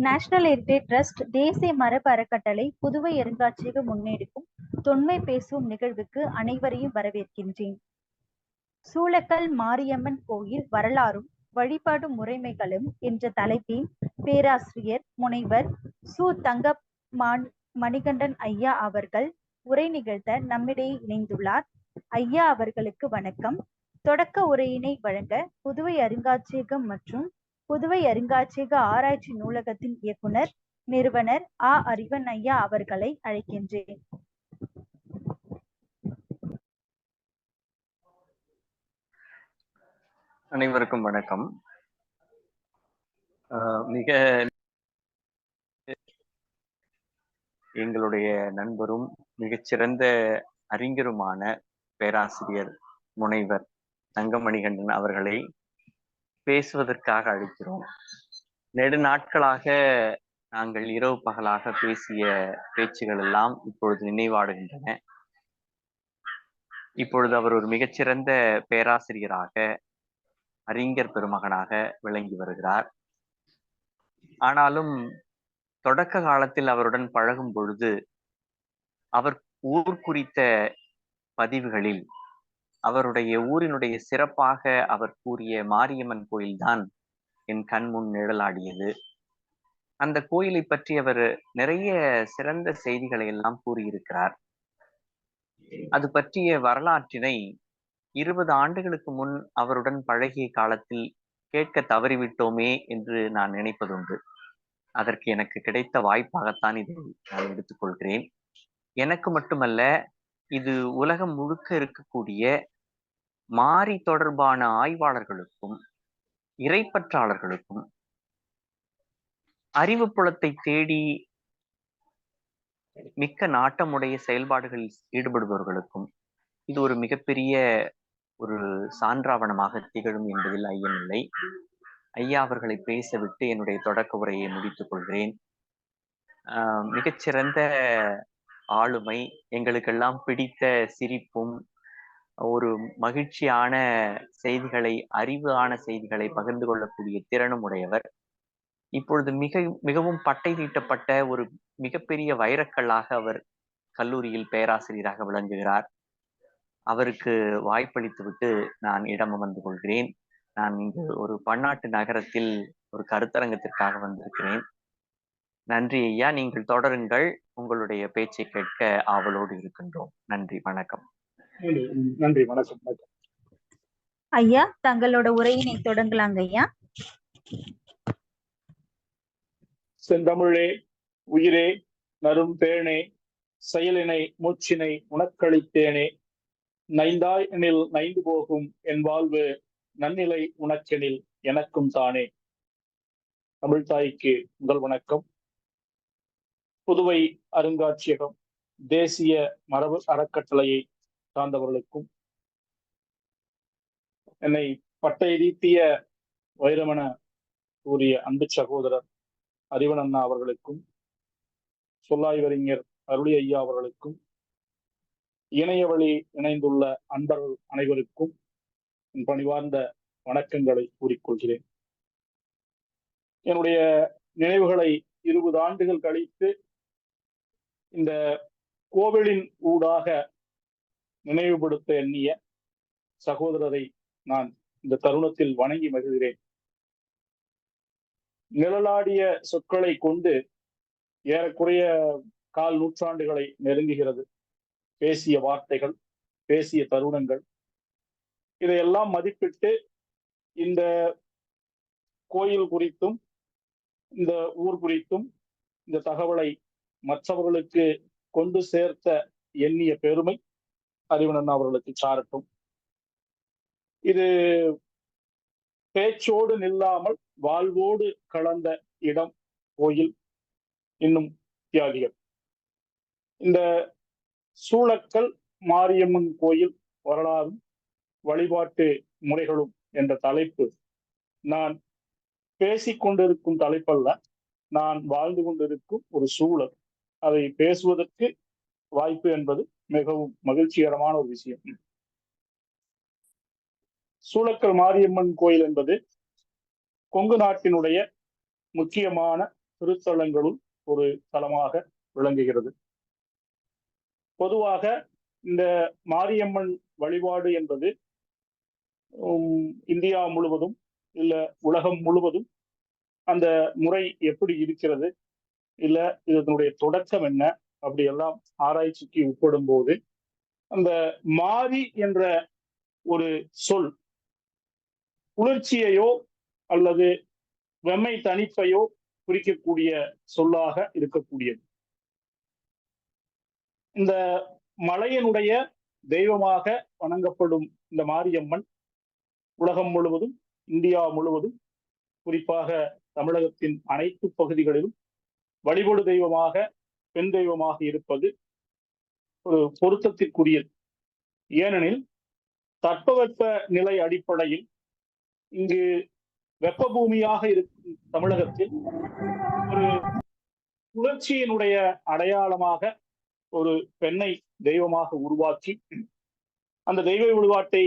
National heritage trust தேசிய மரபு அறக்கட்டளை புதுவை அருங்காட்சியகம் முன்னெடுக்கும் தொன்மை பேசும் நிகழ்வுக்கு அனைவரையும் வரவேற்கின்றேன். சூளக்கல் மாரியம்மன் கோயில் வரலாறும் வழிபாடு முறைமைகளும் என்ற தலைப்பில் பேராசிரியர் முனைவர் சு. தங்க மணிகண்டன் ஐயா அவர்கள் உரை நிகழ்த்த நம்மிடையே இணைந்துள்ளார். ஐயா அவர்களுக்கு வணக்கம். தொடக்க உரையினை வழங்க புதுவை அருங்காட்சியகம் மற்றும் புதுவை அருங்காட்சியக ஆராய்ச்சி நூலகத்தின் இயக்குனர் நிறுவனர் ஆ. அறிவன் ஐயா அவர்களை அழைக்கின்றேன். அனைவருக்கும் வணக்கம். மிக எங்களுடைய நண்பரும் மிகச்சிறந்த அறிஞருமான பேராசிரியர் முனைவர் தங்கமணிகண்டன் அவர்களை பேசுவதற்காக அழைக்கிறோம். நெடுநாட்களாக நாங்கள் இரவு பகலாக பேசிய பேச்சுகள் எல்லாம் இப்பொழுது நினைவாடுகின்றன. இப்பொழுது அவர் ஒரு மிகச்சிறந்த பேராசிரியராக, அறிஞர் பெருமகனாக விளங்கி வருகிறார். ஆனாலும் தொடக்க காலத்தில் அவருடன் பழகும் பொழுது அவர் ஊர் குறித்த பதிவுகளில் அவருடைய ஊரினுடைய சிறப்பாக அவர் கூறிய மாரியம்மன் கோயில்தான் என் கண் முன் நிழலாடியது. அந்த கோயிலை பற்றி அவர் நிறைய சிறந்த செய்திகளை எல்லாம் கூறியிருக்கிறார். அது பற்றிய வரலாற்றினை 20 ஆண்டுகளுக்கு முன் அவருடன் பழகிய காலத்தில் கேட்க தவறிவிட்டோமே என்று நான் நினைப்பதுண்டு. அதற்கு எனக்கு கிடைத்த வாய்ப்பாகத்தான் இதை நான் எடுத்துக்கொள்கிறேன். எனக்கு மட்டுமல்ல, இது உலகம் முழுக்க இருக்கக்கூடிய மாரி தொடர்பான ஆய்வாளர்களுக்கும் இறைப்பற்றாளர்களுக்கும் அறிவு புலத்தை தேடி மிக்க நாட்டமுடைய செயல்பாடுகளில் ஈடுபடுபவர்களுக்கும் இது ஒரு மிகப்பெரிய ஒரு சான்றாவணமாக திகழும் என்பதில் ஐயமில்லை. ஐயா அவர்களை பேசவிட்டு என்னுடைய தொடக்க உரையை முடித்துக் கொள்கிறேன். மிகச்சிறந்த ஆளுமை, எங்களுக்கெல்லாம் பிடித்த சிரிப்பும் ஒரு மகிழ்ச்சியான செய்திகளை, அறிவான செய்திகளை பகிர்ந்து கொள்ளக்கூடிய திறனும் உடையவர். இப்பொழுது மிகவும் பட்டை தீட்டப்பட்ட ஒரு மிகப்பெரிய வைரக்கல்லாக அவர் கல்லூரியில் பேராசிரியராக விளங்குகிறார். அவருக்கு வாய்ப்பளித்து விட்டு நான் இடம் அமர்ந்து கொள்கிறேன். நான் இங்கு ஒரு பன்னாட்டு நகரத்தில் ஒரு கருத்தரங்கத்திற்காக வந்திருக்கிறேன். நன்றி ஐயா, நீங்கள் தொடருங்கள். உங்களுடைய பேச்சை கேட்க ஆவலோடு இருக்கின்றோம். நன்றி, வணக்கம். நன்றி, வணக்கம். ஐயா, தங்களோட உரையினை தொடங்கலாங்க ஐயா. செந்தமிழே, உயிரே, நரும் பேணே, செயலினை மூச்சினை உனக்களித்தேனே, நைந்தாய் எனில் நைந்து போகும் என் வாழ்வு, நன்னிலை உனக்கெனில் எனக்கும் தானே. தமிழ்தாய்க்கு முதல் வணக்கம். புதுவை அருங்காட்சியகம் தேசிய மரபு அறக்கட்டளையை சார்ந்தவர்களுக்கும், என்னை பட்டை தீட்டிய வைரமென கூறிய அன்பு சகோதரர் அறிவன் அண்ணா அவர்களுக்கும், சொல்லாய்வறிஞர் அருளி ஐயா அவர்களுக்கும், இணைய வழி இணைந்துள்ள அன்பர்கள் அனைவருக்கும் என் பணிவார்ந்த வணக்கங்களை கூறிக்கொள்கிறேன். என்னுடைய நினைவுகளை 20 ஆண்டுகள் கழித்து இந்த கோவிலின் ஊடாக நினைவுபடுத்த எண்ணிய சகோதரரை நான் இந்த தருணத்தில் வணங்கி மகிழ்கிறேன். நிழலாடிய சொற்களை கொண்டு ஏறக்குறைய 1/4 நூற்றாண்டுகளை நெருங்குகிறது. பேசிய வார்த்தைகள், பேசிய தருணங்கள், இதையெல்லாம் மதிப்பிட்டு இந்த கோயில் குறித்தும் இந்த ஊர் குறித்தும் இந்த தகவலை மற்றவர்களுக்கு கொண்டு சேர்த்த எண்ணிய பெருமை அறிவன் அவர்களுக்கு சாரட்டும். இது பேச்சோடு நில்லாமல் வாழ்வோடு கலந்த இடம் கோயில், இன்னும் தியாகிகள். இந்த சூளக்கல் மாரியம்மன் கோயில் வரலாறும் வழிபாட்டு முறைகளும் என்ற தலைப்பு நான் பேசிக்கொண்டிருக்கும் தலைப்பல்ல, நான் வாழ்ந்து கொண்டிருக்கும் ஒரு சூழல். அதை பேசுவதற்கு வாய்ப்பு என்பது மிகவும் மகிழ்ச்சிகரமான ஒரு விஷயம். சூளக்கல் மாரியம்மன் கோயில் என்பது கொங்கு நாட்டினுடைய முக்கியமான திருத்தலங்களுள் ஒரு தலமாக விளங்குகிறது. பொதுவாக இந்த மாரியம்மன் வழிபாடு என்பது இந்தியா முழுவதும் இல்ல உலகம் முழுவதும் அந்த முறை எப்படி இருக்கிறது, இல்ல இதனுடைய தொடக்கம் என்ன, அப்படி எல்லாம் ஆராய்ச்சிக்கு உட்படும் போது அந்த மாரி என்ற ஒரு சொல் குளிர்ச்சியையோ அல்லது வெம்மை தணிப்பையோ குறிக்கக்கூடிய சொல்லாக இருக்கக்கூடியது. இந்த மலையினுடைய தெய்வமாக வணங்கப்படும் இந்த மாரியம்மன் உலகம் முழுவதும், இந்தியா முழுவதும், குறிப்பாக தமிழகத்தின் அனைத்து பகுதிகளிலும் வழிபாடு தெய்வமாக, பெண் தெய்வமாக இருப்பது ஒரு பொருத்தத்திற்குரியது. ஏனெனில் தட்பவெப்ப நிலை அடிப்படையில் இங்கு வெப்ப பூமியாக இருக்கும் தமிழகத்தில் ஒரு குளிர்ச்சியினுடைய அடையாளமாக ஒரு பெண்ணை தெய்வமாக உருவாக்கி அந்த தெய்வ வழிபாட்டை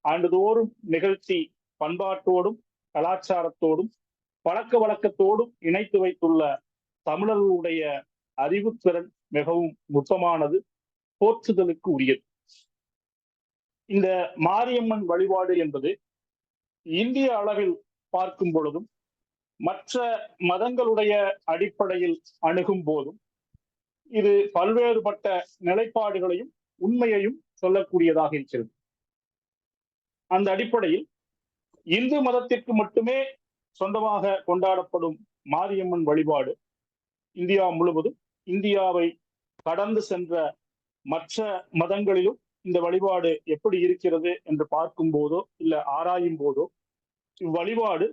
ஆண்டுதோறும் நிகழ்த்தி பண்பாட்டோடும் கலாச்சாரத்தோடும் பழக்க வழக்கத்தோடும் இணைத்து வைத்துள்ள தமிழர்களுடைய அறிவுத்திறன் மிகவும் நுட்பமானது, போற்றுதலுக்கு உரியது. இந்த மாரியம்மன் வழிபாடு என்பது இந்திய அளவில் பார்க்கும் பொழுதும் மற்ற மதங்களுடைய அடிப்படையில் அணுகும் போதும் இது பல்வேறுபட்ட நிலைப்பாடுகளையும் உண்மையையும் சொல்லக்கூடியதாக இருக்கிறது. அந்த அடிப்படையில் இந்து மதத்திற்கு மட்டுமே சொந்தமாக கொண்டாடப்படும் மாரியம்மன் வழிபாடு இந்தியா முழுவதும், இந்தியாவை கடந்து சென்ற மற்ற மதங்களிலும் இந்த வழிபாடு எப்படி இருக்கிறது என்று பார்க்கும் போதோ இல்ல ஆராயும் போதோ இவ்வழிபாடு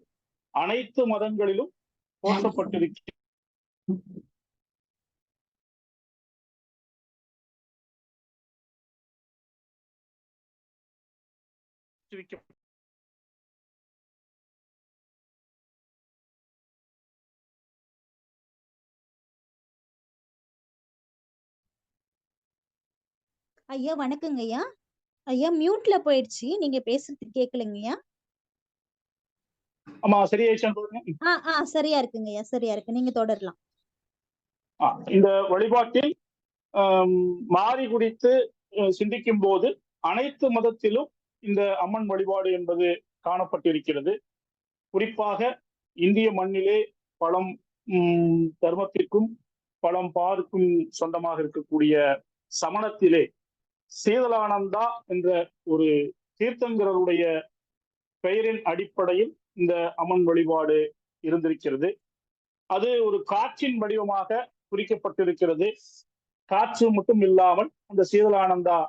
அனைத்து மதங்களிலும் போற்றப்பட்டிருக்கிறது. ஐயா வணக்கங்க ஐயா. ஐயா மியூட்ல போயிடுச்சு, நீங்க பேசுறது கேட்கலங்கய்யா. ஆமா, சரியாயிடுச்சு. சரியா இருக்குங்க ஐயா, சரியா இருக்கு, நீங்க தொடரலாம். இந்த வழிபாட்டில் மாறி குறித்து சிந்திக்கும் போது அனைத்து மதத்திலும் இந்த அம்மன் வழிபாடு என்பது காணப்பட்டிருக்கிறது. குறிப்பாக இந்திய மண்ணிலே பழம் தர்மத்திற்கும் பழம் பாருக்கும் சொந்தமாக இருக்கக்கூடிய சமணத்திலே சீதளானந்தா என்ற ஒரு தீர்த்தங்கருடைய பெயரின் அடிப்படையில் இந்த அம்மன் வழிபாடு இருந்திருக்கிறது. அது ஒரு காற்றின் வடிவமாக குறிக்கப்பட்டிருக்கிறது. காற்று மட்டும் இல்லாமல் அந்த சீதளானந்தா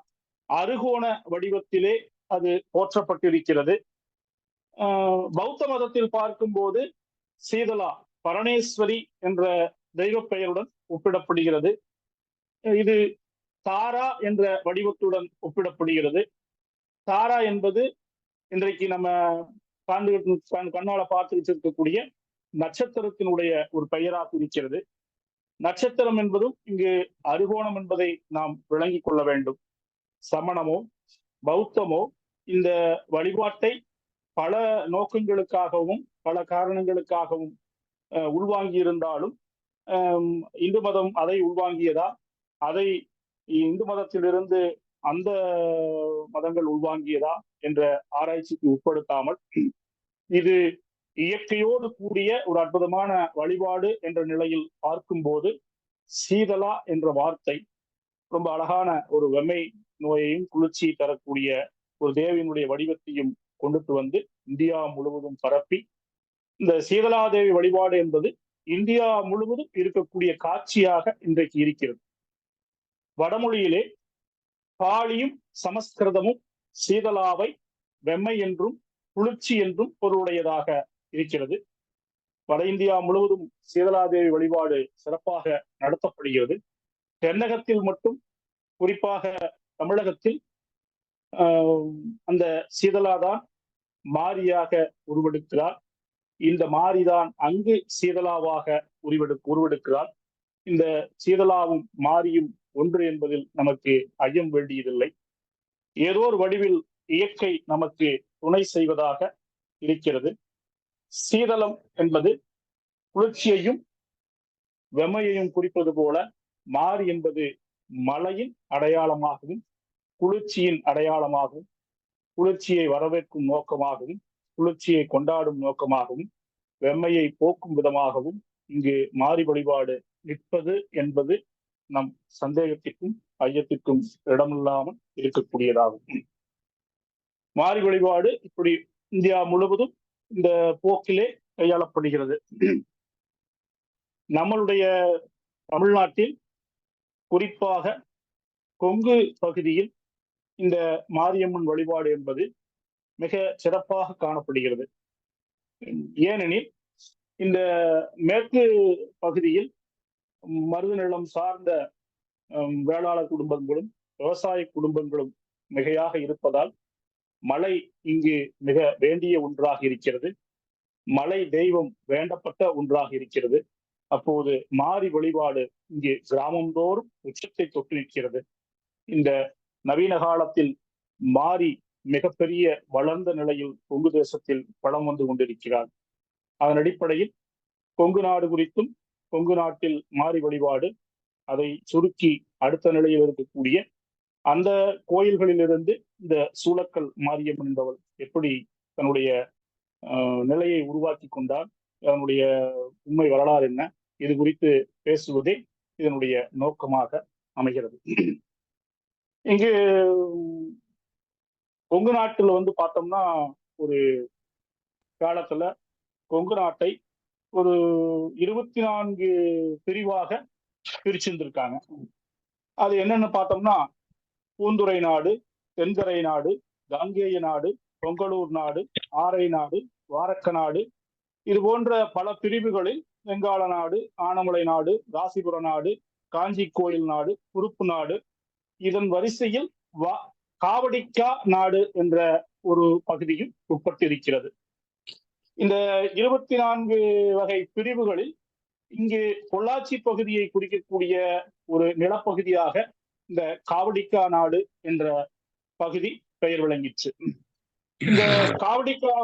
அறுகோண வடிவத்திலே அது போற்றப்பட்டிருக்கிறது. பௌத்த மதத்தில் பார்க்கும்போது சீதலா பரணேஸ்வரி என்ற தெய்வ பெயருடன் ஒப்பிடப்படுகிறது. இது தாரா என்ற வடிவத்துடன் ஒப்பிடப்படுகிறது. தாரா என்பது இன்றைக்கு நம்ம கண்ணால பார்த்துக்கிட்டு இருக்கக்கூடிய நட்சத்திரத்தினுடைய ஒரு பெயராக இருக்கிறது. நட்சத்திரம் என்பதும் இங்கு அறுகோணம் என்பதை நாம் விளங்கிக் கொள்ள வேண்டும். சமணமோ பௌத்தமோ இந்த வழிபாட்டை பல நோக்கங்களுக்காகவும் பல காரணங்களுக்காகவும் உள்வாங்கி இருந்தாலும் இந்து மதம் அதை உள்வாங்கியதா, அதை இந்து மதத்திலிருந்து அந்த மதங்கள் உள்வாங்கியதா என்ற ஆராய்ச்சிக்கு உட்படுத்தாமல் இது இயற்கையோடு கூடிய ஒரு அற்புதமான வழிபாடு என்ற நிலையில் பார்க்கும்போது சீதலா என்ற வார்த்தை ரொம்ப அழகான ஒரு வெம்மை நோயையும் குளிர்ச்சி தரக்கூடிய ஒரு தேவியினுடைய வடிவத்தையும் கொண்டுட்டு வந்து இந்தியா முழுவதும் பரப்பி இந்த சீதலாதேவி வழிபாடு என்பது இந்தியா முழுவதும் இருக்கக்கூடிய காட்சியாக இன்றைக்கு இருக்கிறது. வடமொழியிலே பாலியும் சமஸ்கிருதமும் சீதலாவை வெம்மை என்றும் குளிர்ச்சி என்றும் பொருளுடையதாக இருக்கிறது. வட இந்தியா முழுவதும் சீதலாதேவி வழிபாடு சிறப்பாக நடத்தப்படுகிறது. தென்னகத்தில் மட்டும், குறிப்பாக தமிழகத்தில் அந்த சீதலாதான் மாரியாக உருவெடுக்கிறார். இந்த மாரிதான் அங்கு சீதலாவாக உருவெடுக்கிறார். இந்த சீதலாவும் மாரியும் ஒன்று என்பதில் நமக்கு ஐயம் வேண்டியதில்லை. ஏதோ ஒரு வடிவில் இயற்கை நமக்கு துணை செய்வதாக இருக்கிறது. சீதளம் என்பது குளிர்ச்சியையும் வெம்மையையும் குறிப்பது போல, மாரி என்பது மழையின் அடையாளமாகவும் குளிர்ச்சியின் அடையாளமாகவும் குளிர்ச்சியை வரவேற்கும் நோக்கமாகவும் குளிர்ச்சியை கொண்டாடும் நோக்கமாகவும் வெம்மையை போக்கும் விதமாகவும் இங்கு மாரி வழிபாடு நிற்பது என்பது நம் சந்தேகத்திற்கும் ஐயத்திற்கும் இடமில்லாமல் இருக்கக்கூடியதாகும். மாரி வழிபாடு இப்படி இந்தியா முழுவதும் இந்த போக்கிலே கையாளப்படுகிறது. நம்மளுடைய தமிழ்நாட்டில் குறிப்பாக கொங்கு பகுதியில் இந்த மாரியம்மன் வழிபாடு என்பது மிக சிறப்பாக காணப்படுகிறது. ஏனெனில் இந்த மேற்கு பகுதியில் மருத நிலம் சார்ந்த வேளாளர் குடும்பங்களும் விவசாய குடும்பங்களும் மிகையாக இருப்பதால் மழை இங்கு மிக வேண்டிய ஒன்றாக இருக்கிறது. மழை தெய்வம் வேண்டப்பட்ட ஒன்றாக இருக்கிறது. அப்போது மாரி வழிபாடு இங்கே கிராமந்தோறும் உச்சத்தை தொட்டு நிற்கிறது. இந்த நவீன காலத்தில் மாரி மிகப்பெரிய வளர்ந்த நிலையில் கொங்கு தேசத்தில் வளம் வந்து கொண்டிருக்கிறார். அதன் அடிப்படையில் கொங்கு நாடு குறித்தும் கொங்கு நாட்டில் மாரி வழிபாடு அதை சுருக்கி அடுத்த நிலையில் இருக்கக்கூடிய அந்த கோயில்களிலிருந்து இந்த சூளக்கல் மாரியம்மன் என்பவள் எப்படி தன்னுடைய நிலையை உருவாக்கி கொண்டால் அதனுடைய உண்மை வரலாறு என்ன, இது குறித்து பேசுவதே இதனுடைய நோக்கமாக அமைகிறது. இங்கு கொங்கு நாட்டுல பார்த்தோம்னா ஒரு காலத்துல கொங்கு நாட்டை ஒரு 24 பிரிவாக பிரிச்சிருந்திருக்காங்க. அது என்னன்னு பார்த்தோம்னா பூந்துரை நாடு, தென்கரை நாடு, காங்கேய நாடு, பொங்கலூர் நாடு, ஆரை நாடு, வாரக்க நாடு, இது போன்ற பல பிரிவுகளில் வெங்காள நாடு, ஆனமலை நாடு, ராசிபுர நாடு, காஞ்சி கோயில் நாடு, உறுப்பு நாடு, இதன் வரிசையில் காவடிக்கா நாடு என்ற ஒரு பகுதியும் உட்பட்டிருக்கிறது. இந்த 24 வகை பிரிவுகளில் இங்கு பொள்ளாச்சி பகுதியை குறிக்கக்கூடிய ஒரு நிலப்பகுதியாக இந்த காவடிக்கா நாடு என்ற பகுதி பெயர் விளங்கிற்று. இந்த காவடிக்கா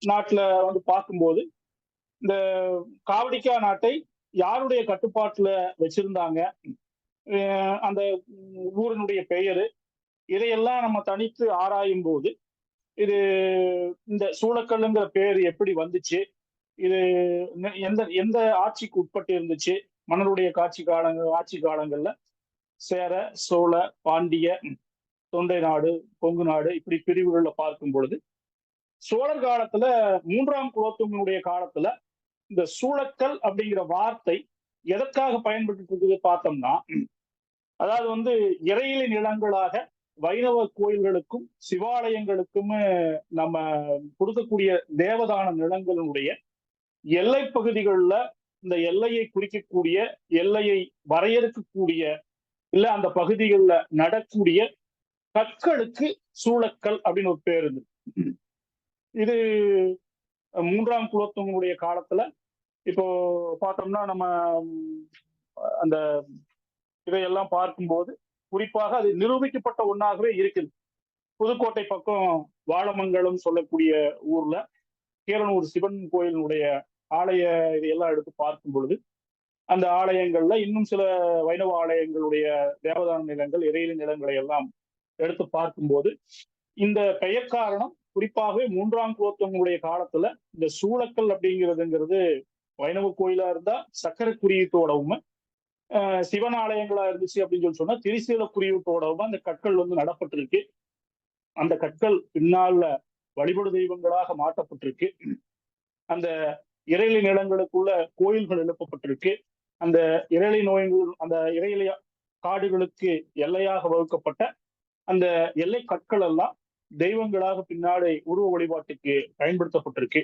நாட்டுல பார்க்கும்போது இந்த காவடிக்கா நாட்டை யாருடைய கட்டுப்பாட்டுல வச்சிருந்தாங்க, அந்த ஊரினுடைய பெயரு, இதையெல்லாம் நம்ம தனித்து ஆராயும் போது இது இந்த சூளக்கல்லுங்கிற பேர் எப்படி வந்துச்சு, இது எந்த எந்த ஆட்சிக்கு உட்பட்டு இருந்துச்சு, மன்னருடைய ஆட்சி காலங்கள்ல சேர, சோழ, பாண்டிய, தொண்டை நாடு, கொங்கு நாடு இப்படி பிரிவுகள்ல பார்க்கும் பொழுது சோழர் காலத்துல 3ஆம் குலோத்துங்கனுடைய காலத்துல இந்த சூளக்கல் அப்படிங்கிற வார்த்தை எதற்காக பயன்பட்டு பார்த்தோம்னா, அதாவது இறையிலி நிலங்களாக வைணவ கோயில்களுக்கும் சிவாலயங்களுக்கும் நம்ம கொடுக்கக்கூடிய தேவதான நிலங்களுடைய எல்லை பகுதிகளில் இந்த எல்லையை குறிக்கக்கூடிய, எல்லையை வரையறுக்கக்கூடிய, இல்ல அந்த பகுதிகளில் நடக்கூடிய கற்களுக்கு சூளக்கல் அப்படின்னு ஒரு பேர் இருந்து. இது 3ஆம் குலோத்துங்கனுடைய காலத்துல இப்போ பார்த்தோம்னா நம்ம அந்த இதையெல்லாம் பார்க்கும்போது குறிப்பாக அது நிரூபிக்கப்பட்ட ஒன்றாகவே இருக்குது. புதுக்கோட்டை பக்கம் வாழமங்கலம் சொல்லக்கூடிய ஊர்ல கீரனூர் சிவன் கோயிலினுடைய ஆலய இதையெல்லாம் எடுத்து பார்க்கும் பொழுது அந்த ஆலயங்கள்ல இன்னும் சில வைணவ ஆலயங்களுடைய தேவதான நிலங்கள், இறையிலி நிலங்களை எல்லாம் எடுத்து பார்க்கும்போது இந்த பெயர் காரணம் குறிப்பாகவே 3ஆம் குலோத்துங்கனுடைய காலத்துல இந்த சூளக்கல் அப்படிங்கிறதுங்கிறது வைணவ கோயிலா இருந்தா சக்கர குறியீட்டோடவும், சிவன் ஆலயங்களா இருந்துச்சு அப்படின்னு சொன்னா திரிசீல குறியீட்டோடவும் அந்த கற்கள் நடப்பட்டிருக்கு. அந்த கற்கள் பின்னால வழிபடு தெய்வங்களாக மாற்றப்பட்டிருக்கு. அந்த இறையிலி நிலங்களுக்குள்ள கோயில்கள் எழுப்பப்பட்டிருக்கு. அந்த இறையிலி நோய்கள், அந்த இறையிலி காடுகளுக்கு எல்லையாக வகுக்கப்பட்ட அந்த எல்லை கற்கள் எல்லாம் தெய்வங்களாக பின்னாடி உருவ வழிபாட்டுக்கு பயன்படுத்தப்பட்டிருக்கு.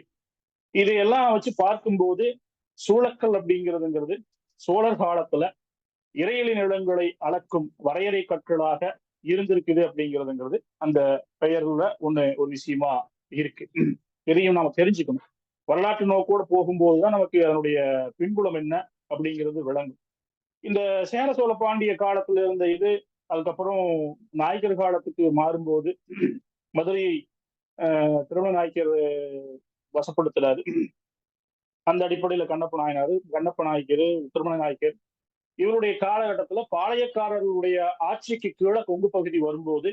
இதையெல்லாம் வச்சு பார்க்கும்போது சூளக்கல் அப்படிங்கிறதுங்கிறது சோழர் காலத்துல இறையிலி நிலங்களை அளக்கும் வரையறை கற்களாக இருந்திருக்குது அப்படிங்கிறதுங்கிறது அந்த பெயர்ல ஒரு விஷயமா இருக்கு. இதையும் நாம தெரிஞ்சுக்கணும். வரலாற்று நோக்கோடு போகும்போதுதான் நமக்கு அதனுடைய பின்புலம் என்ன அப்படிங்கிறது விளங்கும். இந்த சேர சோழ பாண்டிய காலத்துல இருந்த இது அதுக்கப்புறம் நாயக்கர் காலத்துக்கு மாறும்போது மதுரை திருமண நாயக்கர் வசப்படுத்துறாரு. அந்த அடிப்படையில கண்ணப்ப நாயனார், கண்ணப்ப நாயக்கர், திருமண நாயக்கர் இவருடைய காலகட்டத்துல பாளையக்காரர்களுடைய ஆட்சிக்கு கீழே கொங்கு பகுதி வரும்போது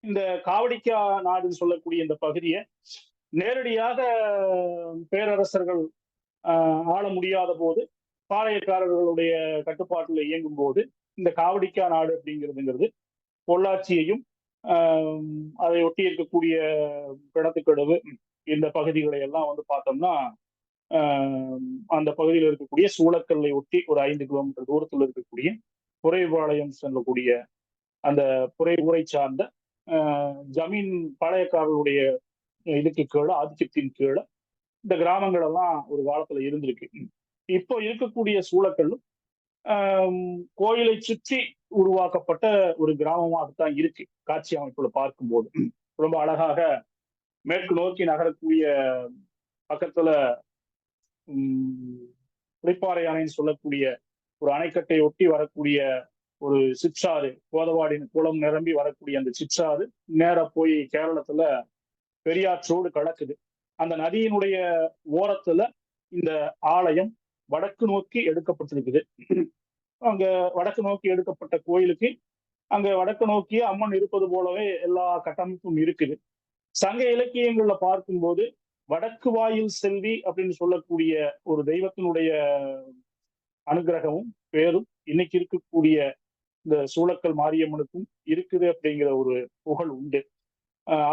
இந்த காவடிக்கா நாடுன்னு சொல்லக்கூடிய இந்த பகுதியை நேரடியாக பேரரசர்கள் ஆள முடியாத போது பாளையக்காரர்களுடைய கட்டுப்பாட்டில் இயங்கும் போது இந்த காவடிக்கா நாடு அப்படிங்கிறதுங்கிறது பொள்ளாச்சியையும் அதை ஒட்டி இருக்கக்கூடிய கிணத்துக்கடவு இந்த பகுதிகளை எல்லாம் வந்து பார்த்தோம்னா அந்த பகுதியில் இருக்கக்கூடிய சூளக்கல்லை ஒட்டி ஒரு 5 கிலோமீட்டர் தூரத்தில் இருக்கக்கூடிய புரைபாளையம் செல்லக்கூடிய அந்த புரை ஊரை சார்ந்த ஜமீன் பாளையக்காரர்களுடைய இதுக்கு கீழே ஆதிக்கத்தின் கீழே இந்த கிராமங்கள் எல்லாம் ஒரு காலத்துல இருந்திருக்கு. இப்போ இருக்கக்கூடிய சூளக்கல்லும் கோயிலை சுற்றி உருவாக்கப்பட்ட ஒரு கிராமமாகத்தான் இருக்கு காட்சி அமைப்புல பார்க்கும்போது. ரொம்ப அழகாக மேற்கு நோக்கி நகரக்கூடிய பக்கத்துல உடைப்பாறை அணைன்னு சொல்லக்கூடிய ஒரு அணைக்கட்டை ஒட்டி வரக்கூடிய ஒரு சிற்றாறு, கோதவாடின் குளம் நிரம்பி வரக்கூடிய அந்த சிற்றாறு நேரா போய் கேரளத்துல பெரியாற்றோடு கலக்குது. அந்த நதியினுடைய ஓரத்துல இந்த ஆலயம் வடக்கு நோக்கி எடுக்கப்பட்டிருக்குது. அங்க வடக்கு நோக்கி எடுக்கப்பட்ட கோயிலுக்கு அங்க வடக்கு நோக்கிய அம்மன் இருப்பது போலவே எல்லா கட்டமைப்பும் இருக்குது. சங்க இலக்கியங்கள்ல பார்க்கும்போது வடக்கு வாயில் செல்வி அப்படின்னு சொல்லக்கூடிய ஒரு தெய்வத்தினுடைய அனுகிரகமும் பேரும் இன்னைக்கு இருக்கக்கூடிய இந்த சூளக்கல் மாரியம்மனுக்கும் இருக்குது அப்படிங்கிற ஒரு புகழ் உண்டு.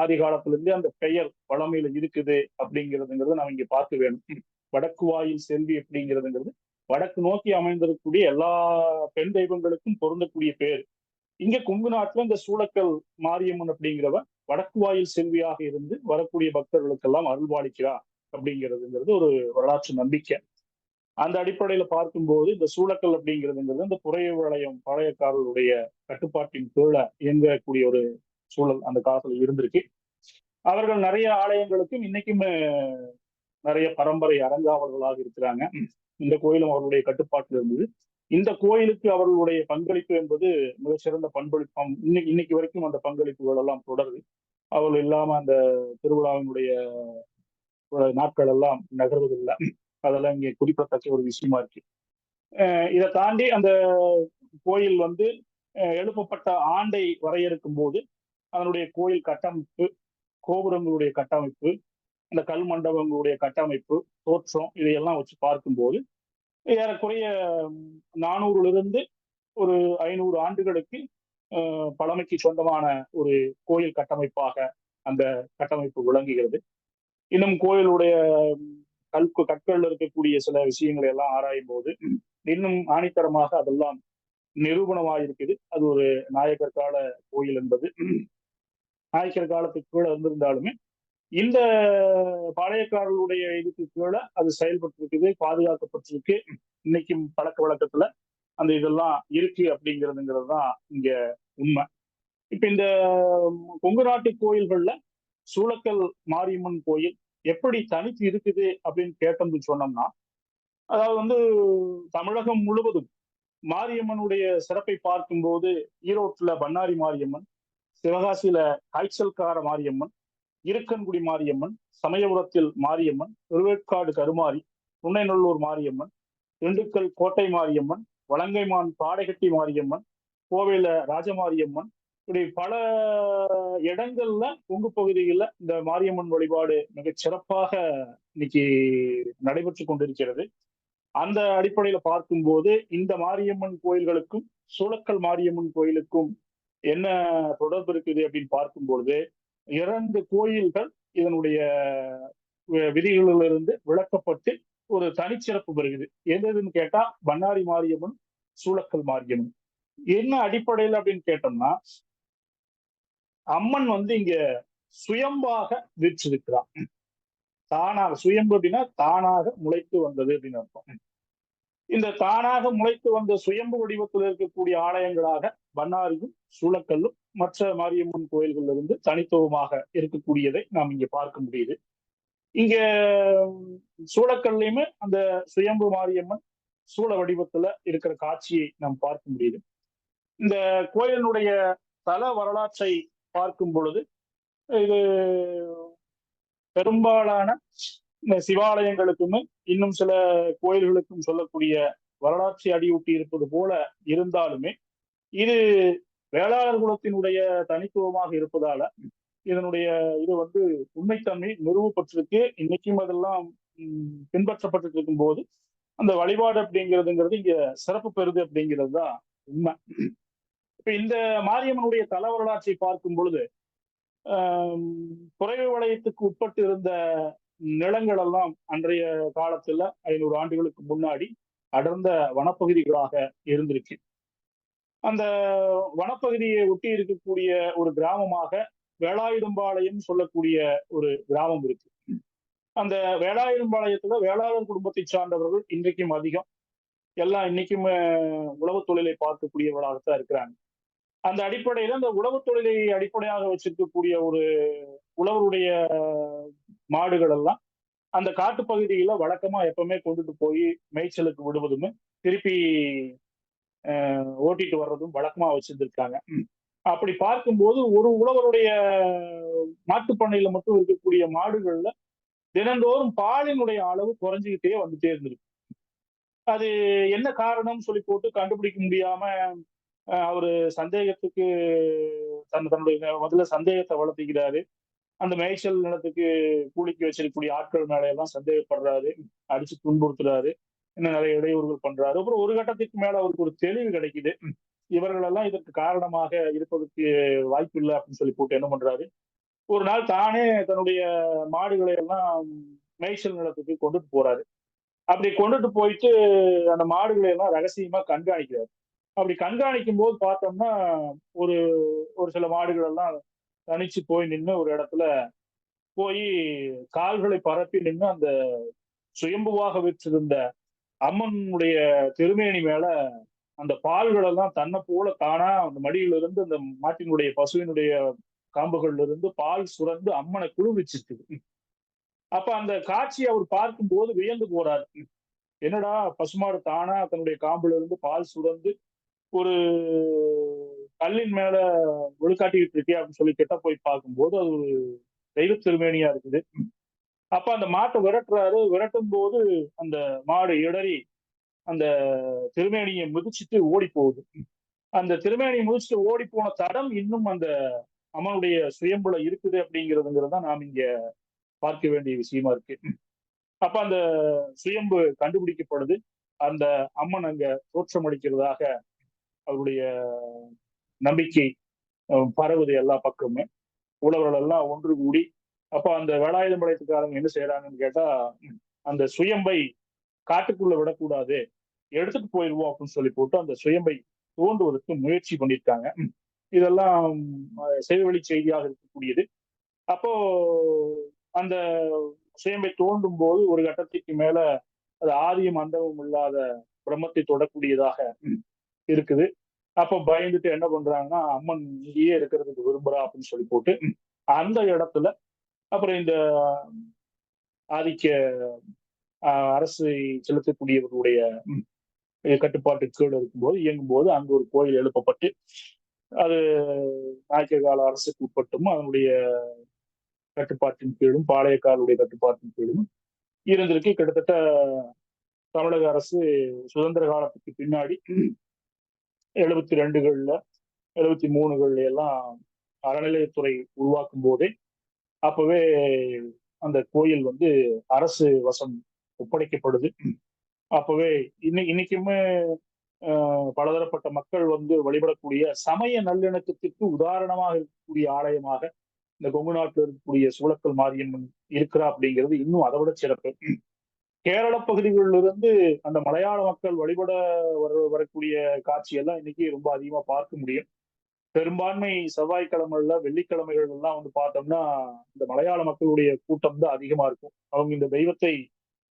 ஆதி காலத்துல இருந்து அந்த பெயர் பழமையில இருக்குது அப்படிங்கிறதுங்கிறத நம்ம இங்க பார்க்க வேணும். வடக்கு வாயில் செல்வி அப்படிங்கிறதுங்கிறது வடக்கு நோக்கி அமைந்திருக்கக்கூடிய எல்லா பெண் தெய்வங்களுக்கும் பொருந்தக்கூடிய பேர். இங்க கொங்கு நாட்டுல இந்த சூளக்கல் மாரியம்மன் அப்படிங்கிறவ வடக்கு வாயில் செல்வியாக இருந்து வரக்கூடிய பக்தர்களுக்கெல்லாம் அருள்பாலிக்கிறா அப்படிங்கிறதுங்கிறது ஒரு வரலாற்று நம்பிக்கை. அந்த அடிப்படையில பார்க்கும்போது இந்த சூளக்கல் அப்படிங்கிறதுங்கிறது இந்த புரையவளையம் பாளையக்காரர்களுடைய கட்டுப்பாட்டின் கீழே இயங்கக்கூடிய ஒரு சூழல் அந்த காலத்துல இருந்திருக்கு. அவர்கள் நிறைய ஆலயங்களுக்கும் இன்னைக்குமே நிறைய பரம்பரை அறங்காவலர்களாக இருக்கிறாங்க. இந்த கோயிலும் அவர்களுடைய கட்டுப்பாட்டில் இருந்தது. இந்த கோயிலுக்கு அவர்களுடைய பங்களிப்பு என்பது மிகச்சிறந்த பங்களிப்பாம். இன்னைக்கு வரைக்கும் அந்த பங்களிப்புகள் எல்லாம் தொடருது. அவர்கள் இல்லாம அந்த திருவிழாவினுடைய நாட்கள் எல்லாம் நகர்வதில்லை. அதெல்லாம் இங்கே குறிப்பிடத்தக்க ஒரு விஷயமா இருக்கு. இதை தாண்டி அந்த கோயில் வந்து எழுப்பப்பட்ட ஆண்டை வரையறுக்கும் போது அதனுடைய கோயில் கட்டமைப்பு, கோபுரங்களுடைய கட்டமைப்பு, அந்த கல் மண்டபங்களுடைய கட்டமைப்பு, தோற்றம் இதையெல்லாம் வச்சு பார்க்கும்போது ஏறக்குறைய 400 ஒரு 500 ஆண்டுகளுக்கு பழமைக்கு சொந்தமான ஒரு கோயில் கட்டமைப்பாக அந்த கட்டமைப்பு விளங்குகிறது. இன்னும் கோயிலுடைய கற்கள்ல இருக்கக்கூடிய சில விஷயங்களை எல்லாம் ஆராயும் போது இன்னும் ஆணித்தரமாக அதெல்லாம் நிரூபணமாயிருக்குது. அது ஒரு நாயக்கர் கால கோயில் என்பது. நாயக்கர் காலத்துக்கு கீழே இருந்திருந்தாலுமே இந்த பாளையக்காரர்களுடைய இதுக்கு கீழே அது செயல்பட்டிருக்குது, பாதுகாக்கப்பட்டிருக்கு. இன்னைக்கும் பழக்க வழக்கத்துல அந்த இதெல்லாம் இருக்கு அப்படிங்கிறதுங்கிறது தான் இங்க உண்மை. இப்ப இந்த கொங்கு நாட்டு கோயில்கள்ல சூளக்கல் மாரியம்மன் கோயில் எப்படி தனித்து இருக்குது அப்படின்னு கேட்டோம்னு சொன்னோம்னா, அதாவது வந்து தமிழகம் முழுவதும் மாரியம்மனுடைய சிறப்பை பார்க்கும்போது ஈரோட்டுல பண்ணாரி மாரியம்மன், சிவகாசியில காய்ச்சல்கார மாரியம்மன், இருக்கன்குடி மாரியம்மன், சமயபுரத்தில் மாரியம்மன், திருவேற்காடு கருமாரி, புன்னைநல்லூர் மாரியம்மன், திண்டுக்கல் கோட்டை மாரியம்மன், வலங்கைமான் பாடைகட்டி மாரியம்மன், கோவையில ராஜமாரியம்மன், இப்படி பல இடங்கள்ல கொங்கு பகுதிகளில் இந்த மாரியம்மன் வழிபாடு மிகச் சிறப்பாக இன்னைக்கு நடைபெற்று கொண்டிருக்கிறது. அந்த அடிப்படையில பார்க்கும்போது இந்த மாரியம்மன் கோயில்களுக்கும் சூளக்கல் மாரியம்மன் கோயிலுக்கும் என்ன தொடர்பு இருக்குது அப்படின்னு பார்க்கும்பொழுது 2 கோயில்கள் இதனுடைய விதிகளிலிருந்து விளக்கப்பட்டு ஒரு தனிச்சிறப்பு பெறுகிறது. எதுன்னு கேட்டா பண்ணாரி மாரியம்மன், சூளக்கல் மாரியம்மன். என்ன அடிப்படையில் அப்படின்னு கேட்டோம்னா, அம்மன் வந்து இங்க சுயம்பாக வீற்றிருக்கிறார். தானாக, சுயம்பு அப்படின்னா தானாக முளைத்து வந்தது அப்படின்னு அர்த்தம். இந்த தானாக முளைத்து வந்த சுயம்பு வடிவத்தில் இருக்கக்கூடிய ஆலயங்களாக பண்ணாரியும் சூளக்கல்லும் மற்ற மாரியம்மன் கோயில்கள் இருந்து தனித்துவமாக இருக்கக்கூடியதை நாம் இங்க பார்க்க முடியுது. இங்க சூளக்கல்லையுமே அந்த சுயம்பு மாரியம்மன் சூள வடிவத்துல இருக்கிற காட்சியை நாம் பார்க்க முடியுது. இந்த கோயிலினுடைய தல வரலாற்றை பார்க்கும் பொழுது இது பெரும்பாலான இந்த சிவாலயங்களுக்கும் இன்னும் சில கோயில்களுக்கும் சொல்லக்கூடிய வரலாற்றை அடியூட்டி இருப்பது போல இருந்தாலுமே இது வேளாளர் குலத்தினுடைய தனித்துவமாக இருப்பதால இதனுடைய இது வந்து உண்மைத்தன்மை நிறுவப்பட்டிருக்கு. இன்னைக்கும் அதெல்லாம் பின்பற்றப்பட்டு இருக்கும் போது அந்த வழிபாடு அப்படிங்கிறதுங்கிறது இங்க சிறப்பு பெறுது அப்படிங்கிறது தான் உண்மை. இப்ப இந்த மாரியம்மனுடைய தல வரலாற்றை பார்க்கும் பொழுது குறைவு வளையத்துக்கு உட்பட்டு இருந்த நிலங்கள் எல்லாம் அன்றைய காலத்துல 500 ஆண்டுகளுக்கு முன்னாடி அடர்ந்த வனப்பகுதிகளாக இருந்திருக்கு. அந்த வனப்பகுதியை ஒட்டி இருக்கக்கூடிய ஒரு கிராமமாக வேலாயுதம்பாளையம் சொல்லக்கூடிய ஒரு கிராமம் இருக்கு. அந்த வேலாயுதம்பாளையத்துல வேளாளர் குடும்பத்தை சார்ந்தவர்கள் இன்றைக்கும் அதிகம். எல்லாம் இன்னைக்கும் உழவு தொழிலை பார்க்கக்கூடியவர்களாகத்தான் இருக்கிறாங்க. அந்த அடிப்படையில அந்த உழவு தொழிலை அடிப்படையாக வச்சிருக்கக்கூடிய ஒரு உழவருடைய மாடுகள் எல்லாம் அந்த காட்டுப்பகுதியில வழக்கமா எப்பவுமே கொண்டுட்டு போய் மேய்ச்சலுக்கு விடுவதும் திருப்பி ஓட்டிட்டு வர்றதும் வழக்கமா வச்சிருந்திருக்காங்க. அப்படி பார்க்கும்போது ஒரு உழவருடைய மாட்டுப்பண்ணையில மட்டும் இருக்கக்கூடிய மாடுகள்ல தினந்தோறும் பாலினுடைய அளவு குறைஞ்சிக்கிட்டே வந்துட்டே இருந்திருக்கு. அது என்ன காரணம் சொல்லி போட்டு கண்டுபிடிக்க முடியாம அவரு சந்தேகத்துக்கு தன்னுடைய முதல்ல சந்தேகத்தை வளர்த்திக்கிறாரு. அந்த மேய்ச்சல் நிலத்துக்கு கூலிக்கு வச்சிருக்கக்கூடிய ஆட்கள் மேல எல்லாம் சந்தேகப்படுறாரு, அடிச்சு துன்புறுத்துறாரு, இன்னும் நிறைய இடையூறுகள் பண்றாரு. அப்புறம் ஒரு கட்டத்திற்கு மேல அவருக்கு ஒரு தெளிவு கிடைக்குது. இவர்கள் எல்லாம் இதற்கு காரணமாக இருப்பதற்கு வாய்ப்பு இல்லை அப்படின்னு சொல்லி போட்டு என்ன பண்றாரு, ஒரு நாள் தானே தன்னுடைய மாடுகளை எல்லாம் மேய்ச்சல் நிலத்துக்கு கொண்டுட்டு போறாரு. அப்படி கொண்டுட்டு போயிட்டு அந்த மாடுகளை எல்லாம் ரகசியமா கண்காணிக்கிறாரு. அப்படி கண்காணிக்கும் போது பார்த்தோம்னா ஒரு ஒரு சில மாடுகள் எல்லாம் தனிச்சு போய் நின்று ஒரு இடத்துல போய் கால்களை பரப்பி நின்று அந்த சுயம்புவாக வச்சிருந்த அம்மனுடைய திருமேனி மேல அந்த பால்கள் எல்லாம் தன்னை போல தானா அந்த மடியிலிருந்து அந்த மாட்டினுடைய பசுவினுடைய காம்புகள்ல இருந்து பால் சுரந்து அம்மனை குளிர்விச்சிருக்கு. அப்ப அந்த காட்சியை அவர் பார்க்கும்போது வியந்து போறாரு. என்னடா பசுமாடு தானா தன்னுடைய காம்புல இருந்து பால் சுரந்து ஒரு கல்லின் மேல ஒழுக்காட்டிக்கிட்டு இருக்கே அப்படின்னு சொல்லி கிட்ட போய் பார்க்கும்போது அது ஒரு தெய்வ திருமேனியா இருக்குது. அப்ப அந்த மாட்டை விரட்டுறாரு. விரட்டும் போது அந்த மாடு இடறி அந்த திருமேனியை மிதிச்சுட்டு ஓடி போகுது. அந்த திருமேனியை மிதிச்சுட்டு ஓடி போன தடம் இன்னும் அந்த அம்மனுடைய சுயம்புல இருக்குது அப்படிங்கிறதுங்கிறத நாம் இங்க பார்க்க வேண்டிய விஷயமா இருக்கு. அப்ப அந்த சுயம்பு கண்டுபிடிக்கப்படுது. அந்த அம்மன் அங்க தோற்றமளிக்கிறதாக அவருடைய நம்பிக்கை பரவுது எல்லா பக்கமுமே. உழவர்கள் எல்லாம் ஒன்று கூடி அப்ப அந்த வேலாயுதம்பாளையத்துக்காரங்க என்ன செய்யறாங்கன்னு கேட்டா, அந்த சுயம்பை காட்டுக்குள்ள விடக்கூடாது, எடுத்துட்டு போயிடுவோம் அப்படின்னு சொல்லி போட்டு அந்த சுயம்பை தோண்டுவதற்கு முயற்சி பண்ணியிருக்காங்க. இதெல்லாம் செய்வழி செய்தியாக இருக்கக்கூடியது. அப்போ அந்த சுயம்பை தோண்டும் போது ஒரு கட்டத்திற்கு மேல அது ஆதியும் அந்தமும் இல்லாத பிரம்மத்தை தொடக்கூடியதாக இருக்குது. அப்ப பயந்துட்டு என்ன பண்றாங்கன்னா, அம்மன் இங்கேயே இருக்கிறதுக்கு விரும்புறா அப்படின்னு சொல்லி போட்டு அந்த இடத்துல அப்புறம் இந்த ஆதிக்க அரசு செலுத்தக்கூடியவர்களுடைய கட்டுப்பாட்டு கீழ் இருக்கும்போது இயங்கும்போது அங்கு ஒரு கோயில் எழுப்பப்பட்டு அது நாயக்க கால அரசுக்கு உட்பட்டும் அதனுடைய கட்டுப்பாட்டின் கீழும் பாளையக்காருடைய கட்டுப்பாட்டின் கீழும் இருந்திருக்கு. கிட்டத்தட்ட தமிழக அரசு சுதந்திர காலத்துக்கு பின்னாடி 72கள்ல 73கள்ல எல்லாம் அறநிலையத்துறை உருவாக்கும் போதே அப்பவே அந்த கோயில் வந்து அரசு வசம் ஒப்படைக்கப்படுது. அப்பவே இன்னைக்குமே பலதரப்பட்ட மக்கள் வந்து வழிபடக்கூடிய சமய நல்லிணக்கத்திற்கு உதாரணமாக இருக்கக்கூடிய ஆலயமாக இந்த கொங்கு நாட்டில் இருக்கக்கூடிய சூளக்கல் மாரியம்மன் இருக்கிறா அப்படிங்கிறது இன்னும் அதை விட சிறப்பு. கேரள பகுதிகளிலிருந்து அந்த மலையாள மக்கள் வழிபட வரக்கூடிய காட்சியெல்லாம் இன்னைக்கு ரொம்ப அதிகமா பார்க்க முடியும். பெரும்பான்மை செவ்வாய்க்கிழமைகள்ல வெள்ளிக்கிழமைகள் எல்லாம் வந்து பார்த்தோம்னா இந்த மலையாள மக்களுடைய கூட்டம் தான் அதிகமா இருக்கும். அவங்க இந்த தெய்வத்தை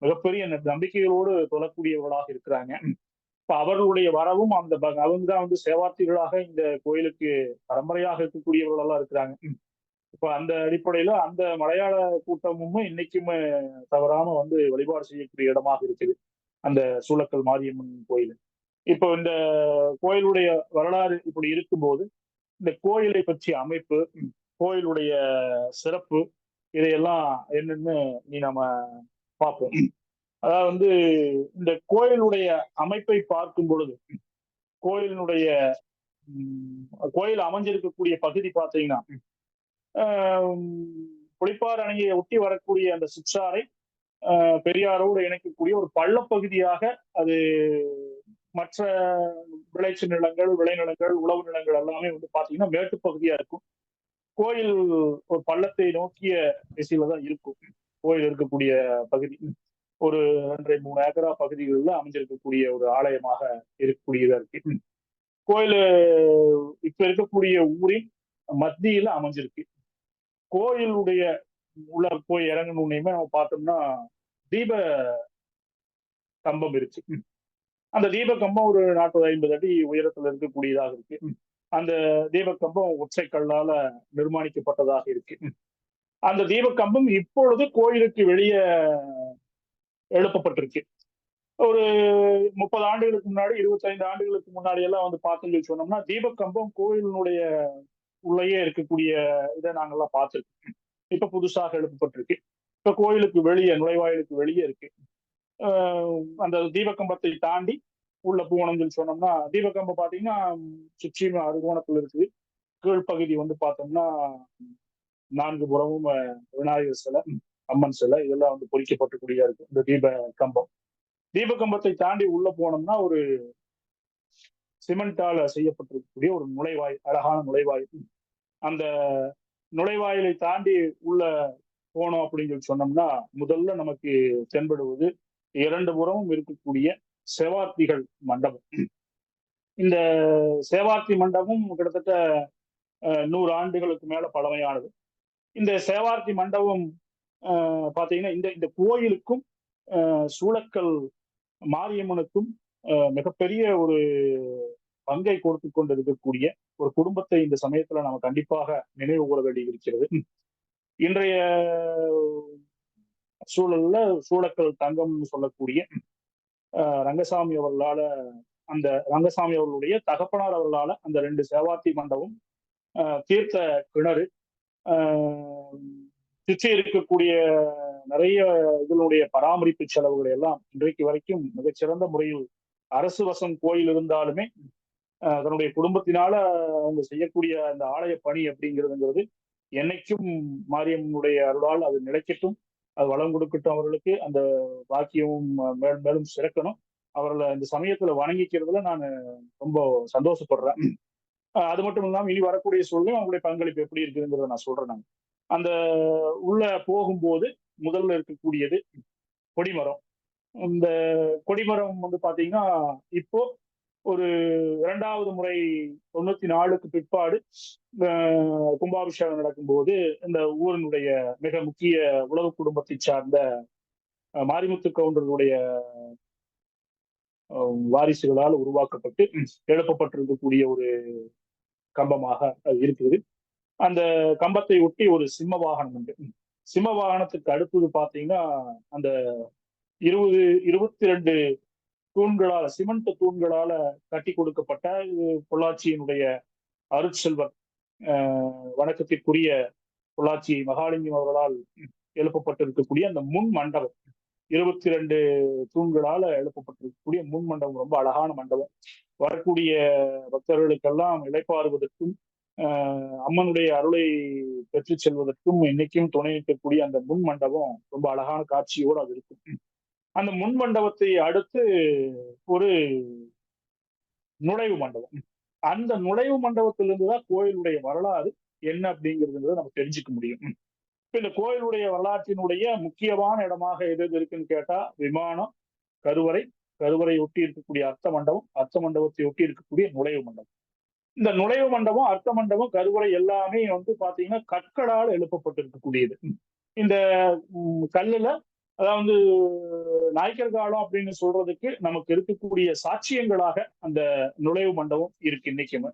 மிகப்பெரிய நம்பிக்கைகளோடு தொழக்கூடியவர்களாக இருக்கிறாங்க. இப்ப அவர்களுடைய வரவும் அந்த அவங்க தான் வந்து சேவார்த்திகளாக இந்த கோயிலுக்கு பரம்பரையாக இருக்கக்கூடியவர்கள் எல்லாம் இருக்கிறாங்க. இப்ப அந்த அடிப்படையில அந்த மலையாள கூட்டமும் இன்னைக்குமே தவறாம வந்து வழிபாடு செய்யக்கூடிய இடமாக இருக்குது அந்த சூளக்கல் மாரியம்மன் கோயில். இப்போ இந்த கோயிலுடைய வரலாறு இப்படி இருக்கும்போது இந்த கோயிலை பற்றிய அமைப்பு, கோயிலுடைய சிறப்பு இதையெல்லாம் என்னன்னு நீ நம்ம பார்ப்போம். அதாவது வந்து இந்த கோயிலுடைய அமைப்பை பார்க்கும் பொழுது கோயிலினுடைய கோயில் அமைஞ்சிருக்கக்கூடிய பகுதி பார்த்தீங்கன்னா புலிப்பார் அணையை ஒட்டி வரக்கூடிய அந்த சிற்றாரை பெரியாரோடு இணைக்கக்கூடிய ஒரு பள்ளப்பகுதியாக அது மற்ற விளைச்சல் நிலங்கள், விளைநிலங்கள், உழவு நிலங்கள் எல்லாமே வந்து பாத்தீங்கன்னா மேட்டு பகுதியா இருக்கும். கோயில் ஒரு பள்ளத்தை நோக்கிய திசையில தான் இருக்கும். கோயில் இருக்கக்கூடிய பகுதி ஒரு 2-3 ஏக்கரா பகுதிகளில் அமைஞ்சிருக்கக்கூடிய ஒரு ஆலயமாக இருக்கக்கூடியதா இருக்கு. கோயில் இப்ப இருக்கக்கூடிய ஊரின் மத்தியில அமைஞ்சிருக்கு. கோயிலுடைய உள்ள போய் இறங்கணுன்னே நம்ம பார்த்தோம்னா தீப கம்பம் இருக்கு. அந்த தீப கம்பம் ஒரு 40-50 அடி உயரத்துல இருக்கக்கூடியதாக இருக்கு. அந்த தீபக்கம்பம் ஒற்றை கல்லால நிர்மாணிக்கப்பட்டதாக இருக்கு. அந்த தீபக்கம்பம் இப்பொழுது கோயிலுக்கு வெளியே எழுப்பப்பட்டிருக்கு. ஒரு 30 ஆண்டுகளுக்கு முன்னாடி, 25 ஆண்டுகளுக்கு முன்னாடி எல்லாம் வந்து பார்த்தோம்னு சொன்னோம்னா தீபக்கம்பம் கோயிலினுடைய உள்ளேயே இருக்கக்கூடிய இதை நாங்கெல்லாம் பார்த்திருக்கோம். இப்ப புதுசாக எழுப்பப்பட்டிருக்கு. இப்ப கோயிலுக்கு வெளியே, நுழைவாயிலுக்கு வெளியே இருக்கு. அந்த தீபக்கம்பத்தை தாண்டி உள்ள போனோம்னு சொன்னோம்னா தீபக்கம்பம் பாத்தீங்கன்னா சுற்றியும் அறுகோணத்துல இருக்குது. கீழ்ப்பகுதி வந்து பார்த்தோம்னா 4 புறமும் விநாயகர் சிலை, அம்மன் சிலை இதெல்லாம் வந்து பொறிக்கப்பட்டக்கூடிய இருக்கு இந்த தீபக்கம்பம். தீபக்கம்பத்தை தாண்டி உள்ள போனோம்னா ஒரு சிமெண்டால செய்யப்பட்டிருக்கக்கூடிய ஒரு நுழைவாய், அழகான நுழைவாய். அந்த நுழைவாயிலை தாண்டி உள்ள போனோம் அப்படின்னு சொல்லி சொன்னோம்னா முதல்ல நமக்கு தென்படுவது 2 புறமும் இருக்கக்கூடிய சேவார்த்திகள் மண்டபம். இந்த சேவார்த்தி மண்டபம் கிட்டத்தட்ட 100 ஆண்டுகளுக்கு மேல பழமையானது. இந்த சேவார்த்தி மண்டபம் பாத்தீங்கன்னா இந்த கோயிலுக்கும் சூளக்கல் மாரியம்மனுக்கும் மிகப்பெரிய ஒரு பங்கை கொடுத்து கொண்டிருக்கக்கூடிய ஒரு குடும்பத்தை இந்த சமயத்துல நம்ம கண்டிப்பாக நினைவு கூற வேண்டி இருக்கிறது. இன்றைய சூழல்ல சூளக்கல் தங்கம்னு சொல்லக்கூடிய ரங்கசாமி அவர்களால, அந்த ரங்கசாமி அவர்களுடைய தகப்பனார் அவர்களால அந்த 2 சேவார்த்தி மண்டபம், தீர்த்த கிணறு, சுற்றி இருக்கக்கூடிய நிறைய இதனுடைய பராமரிப்பு செலவுகளை எல்லாம் இன்றைக்கு வரைக்கும் மிகச்சிறந்த முறையில் அரசு வசம் கோயில் இருந்தாலுமே தன்னுடைய குடும்பத்தினால அவங்க செய்யக்கூடிய அந்த ஆலய பணி அப்படிங்கிறதுங்கிறது என்னைக்கும் மாரியம்மனுடைய அருளால் அது நிலைக்கட்டும், அது வளம் கொடுக்கட்டும். அவர்களுக்கு அந்த பாக்கியமும் மேலும் மேலும் சிறக்கணும். அவர்களை இந்த சமயத்துல வணங்கிக்கிறதுல நான் ரொம்ப சந்தோஷப்படுறேன். அது மட்டும் இல்லாம இனி வரக்கூடிய சூழ்நிலை அவங்களுடைய பங்களிப்பு எப்படி இருக்குதுங்கிறத நான் சொல்றேன். அந்த உள்ள போகும்போது முதல்ல இருக்கக்கூடியது கொடிமரம். இந்த கொடிமரம் வந்து பாத்தீங்கன்னா இப்போ ஒரு 2வது முறை 94க்கு பிற்பாடு கும்பாபிஷேகம் நடக்கும்போது இந்த ஊரினுடைய மிக முக்கிய உழவு குடும்பத்தை சார்ந்த மாரிமுத்து கவுண்டர்களுடைய வாரிசுகளால் உருவாக்கப்பட்டு எழுப்பப்பட்டிருக்கக்கூடிய ஒரு கம்பமாக அது இருக்குது. அந்த கம்பத்தை ஒட்டி ஒரு சிம்ம வாகனம் உண்டு. சிம்ம வாகனத்துக்கு அடுத்தது பாத்தீங்கன்னா அந்த 22 தூண்களால, சிமெண்ட் தூண்களால கட்டி கொடுக்கப்பட்ட பொள்ளாச்சியினுடைய அருட்செல்வர் வணக்கத்திற்குரிய பொள்ளாச்சி மகாலிங்கம் அவர்களால் எழுப்பப்பட்டிருக்கக்கூடிய அந்த முன் மண்டபம், 22 தூண்களால எழுப்பப்பட்டிருக்கக்கூடிய முன் மண்டபம் ரொம்ப அழகான மண்டபம். வரக்கூடிய பக்தர்களுக்கெல்லாம் இளைப்பாறுவதற்கும் அம்மனுடைய அருளை பெற்று செல்வதற்கும் இன்னைக்கும் துணை நிற்கக்கூடிய அந்த முன் மண்டபம் ரொம்ப அழகான காட்சியோடு அது இருக்கும். அந்த முன் மண்டபத்தை அடுத்து ஒரு நுழைவு மண்டபம். அந்த நுழைவு மண்டபத்திலிருந்துதான் கோயிலுடைய வரலாறு என்ன அப்படிங்கிறது நம்ம தெரிஞ்சுக்க முடியும். இப்ப இந்த கோயிலுடைய வரலாற்றினுடைய முக்கியமான இடமாக எது இருக்குன்னு கேட்டா விமானம், கருவறை, கருவறை ஒட்டி இருக்கக்கூடிய அர்த்த மண்டபம், அர்த்த மண்டபத்தை ஒட்டி இருக்கக்கூடிய நுழைவு மண்டபம். இந்த நுழைவு மண்டபம், அர்த்த மண்டபம், கருவறை எல்லாமே வந்து பாத்தீங்கன்னா கற்களால் எழுப்பப்பட்டிருக்கக்கூடியது. இந்த கல்லுல, அதாவது நாயக்கர் காலம் அப்படின்னு சொல்றதுக்கு நமக்கு இருக்கக்கூடிய சாட்சியங்களாக அந்த நுழைவு மண்டபம் இருக்கு இன்னைக்குமே.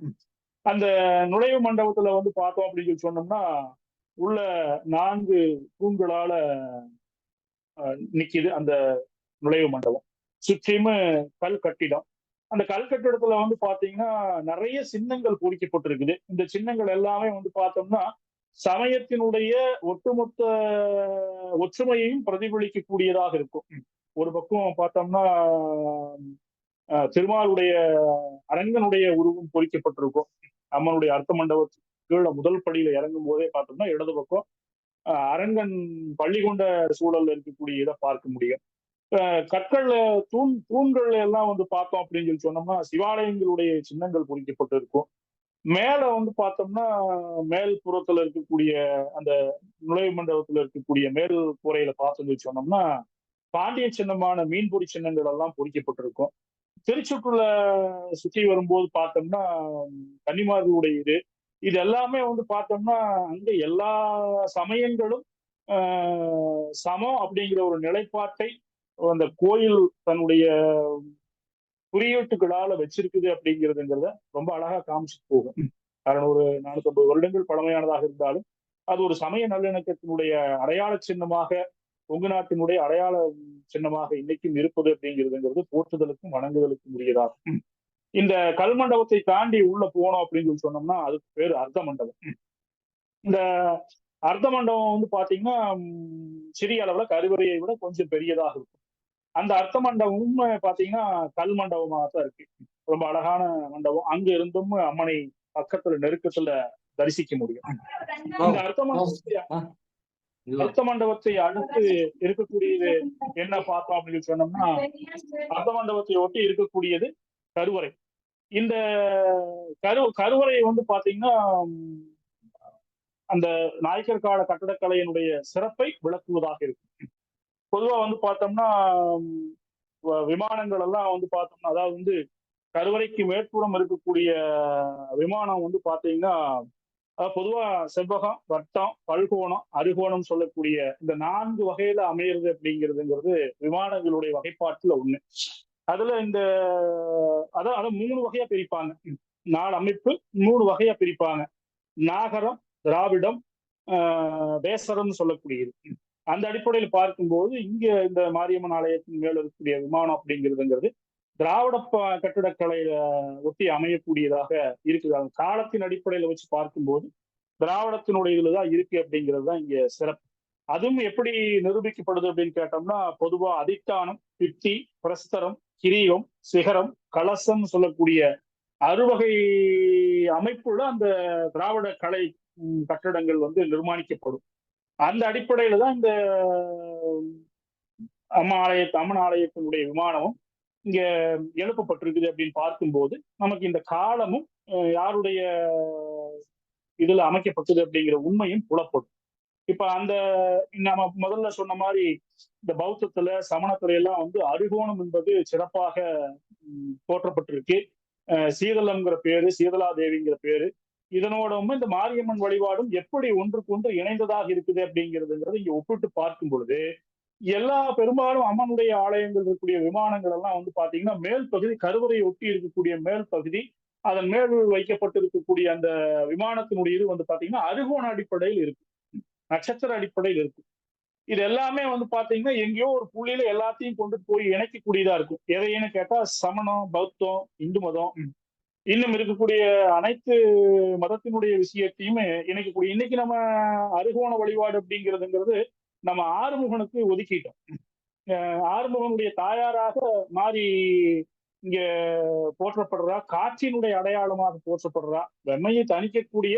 அந்த நுழைவு மண்டபத்துல வந்து பார்த்தோம் அப்படின்னு சொல்லி சொன்னோம்னா உள்ள 4 தூண்களால நிக்குது அந்த நுழைவு மண்டபம். சுற்றியுமே கல் கட்டிடம். அந்த கல் கட்டிடத்துல வந்து பாத்தீங்கன்னா நிறைய சின்னங்கள் பொறிக்கப்பட்டிருக்குது. இந்த சின்னங்கள் எல்லாமே வந்து பார்த்தோம்னா சமயத்தினுடைய ஒட்டுமொத்த ஒற்றுமையையும் பிரதிபலிக்கக்கூடியதாக இருக்கும். ஒரு பக்கம் பார்த்தோம்னா திருமாலுடைய அரங்கனுடைய உருவம் பொறிக்கப்பட்டிருக்கும். அம்மனுடைய அர்த்த மண்டபத்துக்கு கீழே முதல் படியில இறங்கும் போதே பார்த்தோம்னா இடது பக்கம் அரங்கன் பள்ளி கொண்ட சூழல்ல இருக்கக்கூடிய இதை பார்க்க முடியும். கற்கள்ல தூண்கள் எல்லாம் வந்து பார்த்தோம் அப்படின்னு சொல்லி சொன்னோம்னா சிவாலயங்களுடைய சின்னங்கள் பொறிக்கப்பட்டு இருக்கும். மேல வந்து பார்த்தோம்னா மேல் புறத்துல இருக்கக்கூடிய அந்த நுழைவு மண்டபத்துல இருக்கக்கூடிய மேல் கூரையில பார்த்தோம்னு சொன்னோம்னா பாண்டிய சின்னமான மீன்பொறி சின்னங்கள் எல்லாம் பொறிக்கப்பட்டிருக்கும். திருச்சுற்றுல சுற்றி வரும்போது பார்த்தோம்னா கன்னிமார்களுடைய இது எல்லாமே வந்து பார்த்தோம்னா அங்க எல்லா சமயங்களும் சமம் அப்படிங்கிற ஒரு நிலைப்பாட்டை அந்த கோயில் தன்னுடைய குறியீட்டுகளால வச்சிருக்குது அப்படிங்கிறதுங்கிறத ரொம்ப அழகா காமிச்சிட்டு போகும். 600-450 வருடங்கள் பழமையானதாக இருந்தாலும் அது ஒரு சமய நல்லிணக்கத்தினுடைய அடையாள சின்னமாக கொங்கு நாட்டினுடைய அடையாள சின்னமாக இன்னைக்கும் இருப்பது அப்படிங்கிறதுங்கிறது போற்றுதலுக்கும் வணங்குதலுக்கும் உரியதாகும். இந்த கல் மண்டபத்தை தாண்டி உள்ள போனோம் அப்படின்னு சொல்லி சொன்னோம்னா அதுக்கு பேரு அர்த்த மண்டபம். இந்த அர்த்த மண்டபம் வந்து பாத்தீங்கன்னா சிறிய அளவுல கருவறையை விட கொஞ்சம் பெரியதாக இருக்கும். அந்த அர்த்த மண்டபமும் பாத்தீங்கன்னா கல் மண்டபமாக தான் இருக்கு. ரொம்ப அழகான மண்டபம். அங்க இருந்தும் அம்மனை பக்கத்துல நெருக்கத்துல தரிசிக்க முடியும். இந்த அர்த்த மண்டபத்தை அடுத்து இருக்கக்கூடியது என்ன பார்த்தோம் அப்படின்னு சொன்னோம்னா அர்த்த மண்டபத்தை ஒட்டி இருக்கக்கூடியது கருவறை. இந்த கருவறை வந்து பாத்தீங்கன்னா அந்த நாயக்கர் கால கட்டடக்கலையினுடைய சிறப்பை விளக்குவதாக இருக்கும். பொதுவா வந்து பார்த்தோம்னா விமானங்கள் எல்லாம் வந்து பார்த்தோம்னா அதாவது வந்து கருவறைக்கு மேற்புறம் இருக்கக்கூடிய விமானம் வந்து பாத்தீங்கன்னா பொதுவா செவ்வகம், வட்டம், பல்கோணம், அறுகோணம் சொல்லக்கூடிய இந்த 4 வகையில அமையிறது அப்படிங்கிறதுங்கிறது விமானங்களுடைய வகைப்பாட்டுல ஒண்ணு. அதுல இந்த அதை 3 வகையா பிரிப்பாங்க. 4 அமைப்பு 3 வகையா பிரிப்பாங்க. நாகரம், திராவிடம், வேசரம் சொல்லக்கூடியது. அந்த அடிப்படையில் பார்க்கும்போது இங்க இந்த மாரியம்மன் ஆலயத்தின் மேல இருக்கக்கூடிய விமானம் அப்படிங்கிறதுங்கிறது திராவிட கட்டிடக்கலையில ஒட்டி அமையக்கூடியதாக இருக்குது. அந்த காலத்தின் அடிப்படையில வச்சு பார்க்கும்போது திராவிடத்தினுடைய இதுலதான் இருக்கு அப்படிங்கிறது தான் இங்க சிறப்பு. அதுவும் எப்படி நிரூபிக்கப்படுது அப்படின்னு கேட்டோம்னா பொதுவா அதிஷ்டானம், பித்தி, பிரஸ்தரம், கிரீகம், சிகரம், கலசம் சொல்லக்கூடிய 6 வகை அமைப்புள்ள அந்த திராவிட கலை கட்டடங்கள் வந்து நிர்மாணிக்கப்படும். அந்த அடிப்படையில தான் இந்த அம்மன் ஆலயத்தினுடைய விமானமும் இங்க எழுப்பப்பட்டிருக்குது அப்படின்னு பார்க்கும்போது நமக்கு இந்த காலமும் யாருடைய இதுல அமைக்கப்பட்டது அப்படிங்கிற உண்மையும் புலப்படும். இப்ப அந்த நம்ம முதல்ல சொன்ன மாதிரி இந்த பௌத்தத்துல சமணத்துல எல்லாம் வந்து அறுகோணம் என்பது சிறப்பாக போற்றப்பட்டிருக்கு. சீதளம்ங்கிற பேரு, சீதலா தேவிங்கிற பேரு. இதனோடவும் இந்த மாரியம்மன் வழிபாடும் எப்படி ஒன்றுக்கு ஒன்று இணைந்ததாக இருக்குது அப்படிங்கிறதுங்கிறது இங்க ஒப்பிட்டு பார்க்கும் பொழுது எல்லா பெரும்பாலும் அம்மனுடைய ஆலயங்கள் இருக்கக்கூடிய விமானங்கள் எல்லாம் வந்து பாத்தீங்கன்னா மேல் பகுதி கருவறையை ஒட்டி இருக்கக்கூடிய மேல் பகுதி அதன் மேல் வைக்கப்பட்டிருக்கக்கூடிய அந்த விமானத்தினுடைய இது வந்து பாத்தீங்கன்னா அறுகோண அடிப்படையில் இருக்கு, நட்சத்திர அடிப்படையில் இருக்கு. இது எல்லாமே வந்து பாத்தீங்கன்னா எங்கேயோ ஒரு புள்ளியில எல்லாத்தையும் கொண்டு போய் இணைக்கக்கூடியதா இருக்கும். எதைன்னு கேட்டா சமணம், பௌத்தம், இந்து மதம் இன்னும் இருக்கக்கூடிய அனைத்து மதத்தினுடைய விஷயத்தையுமே இணைக்கக்கூடிய இன்னைக்கு நம்ம அறுகோண வழிபாடு அப்படிங்கிறதுங்கிறது நம்ம ஆறுமுகனுக்கு ஒதுக்கிட்டோம். ஆறுமுகனுடைய தாயாராக மாறி இங்க போற்றப்படுறா, காட்சியினுடைய அடையாளமாக போற்றப்படுறா, வெம்மையை தணிக்கக்கூடிய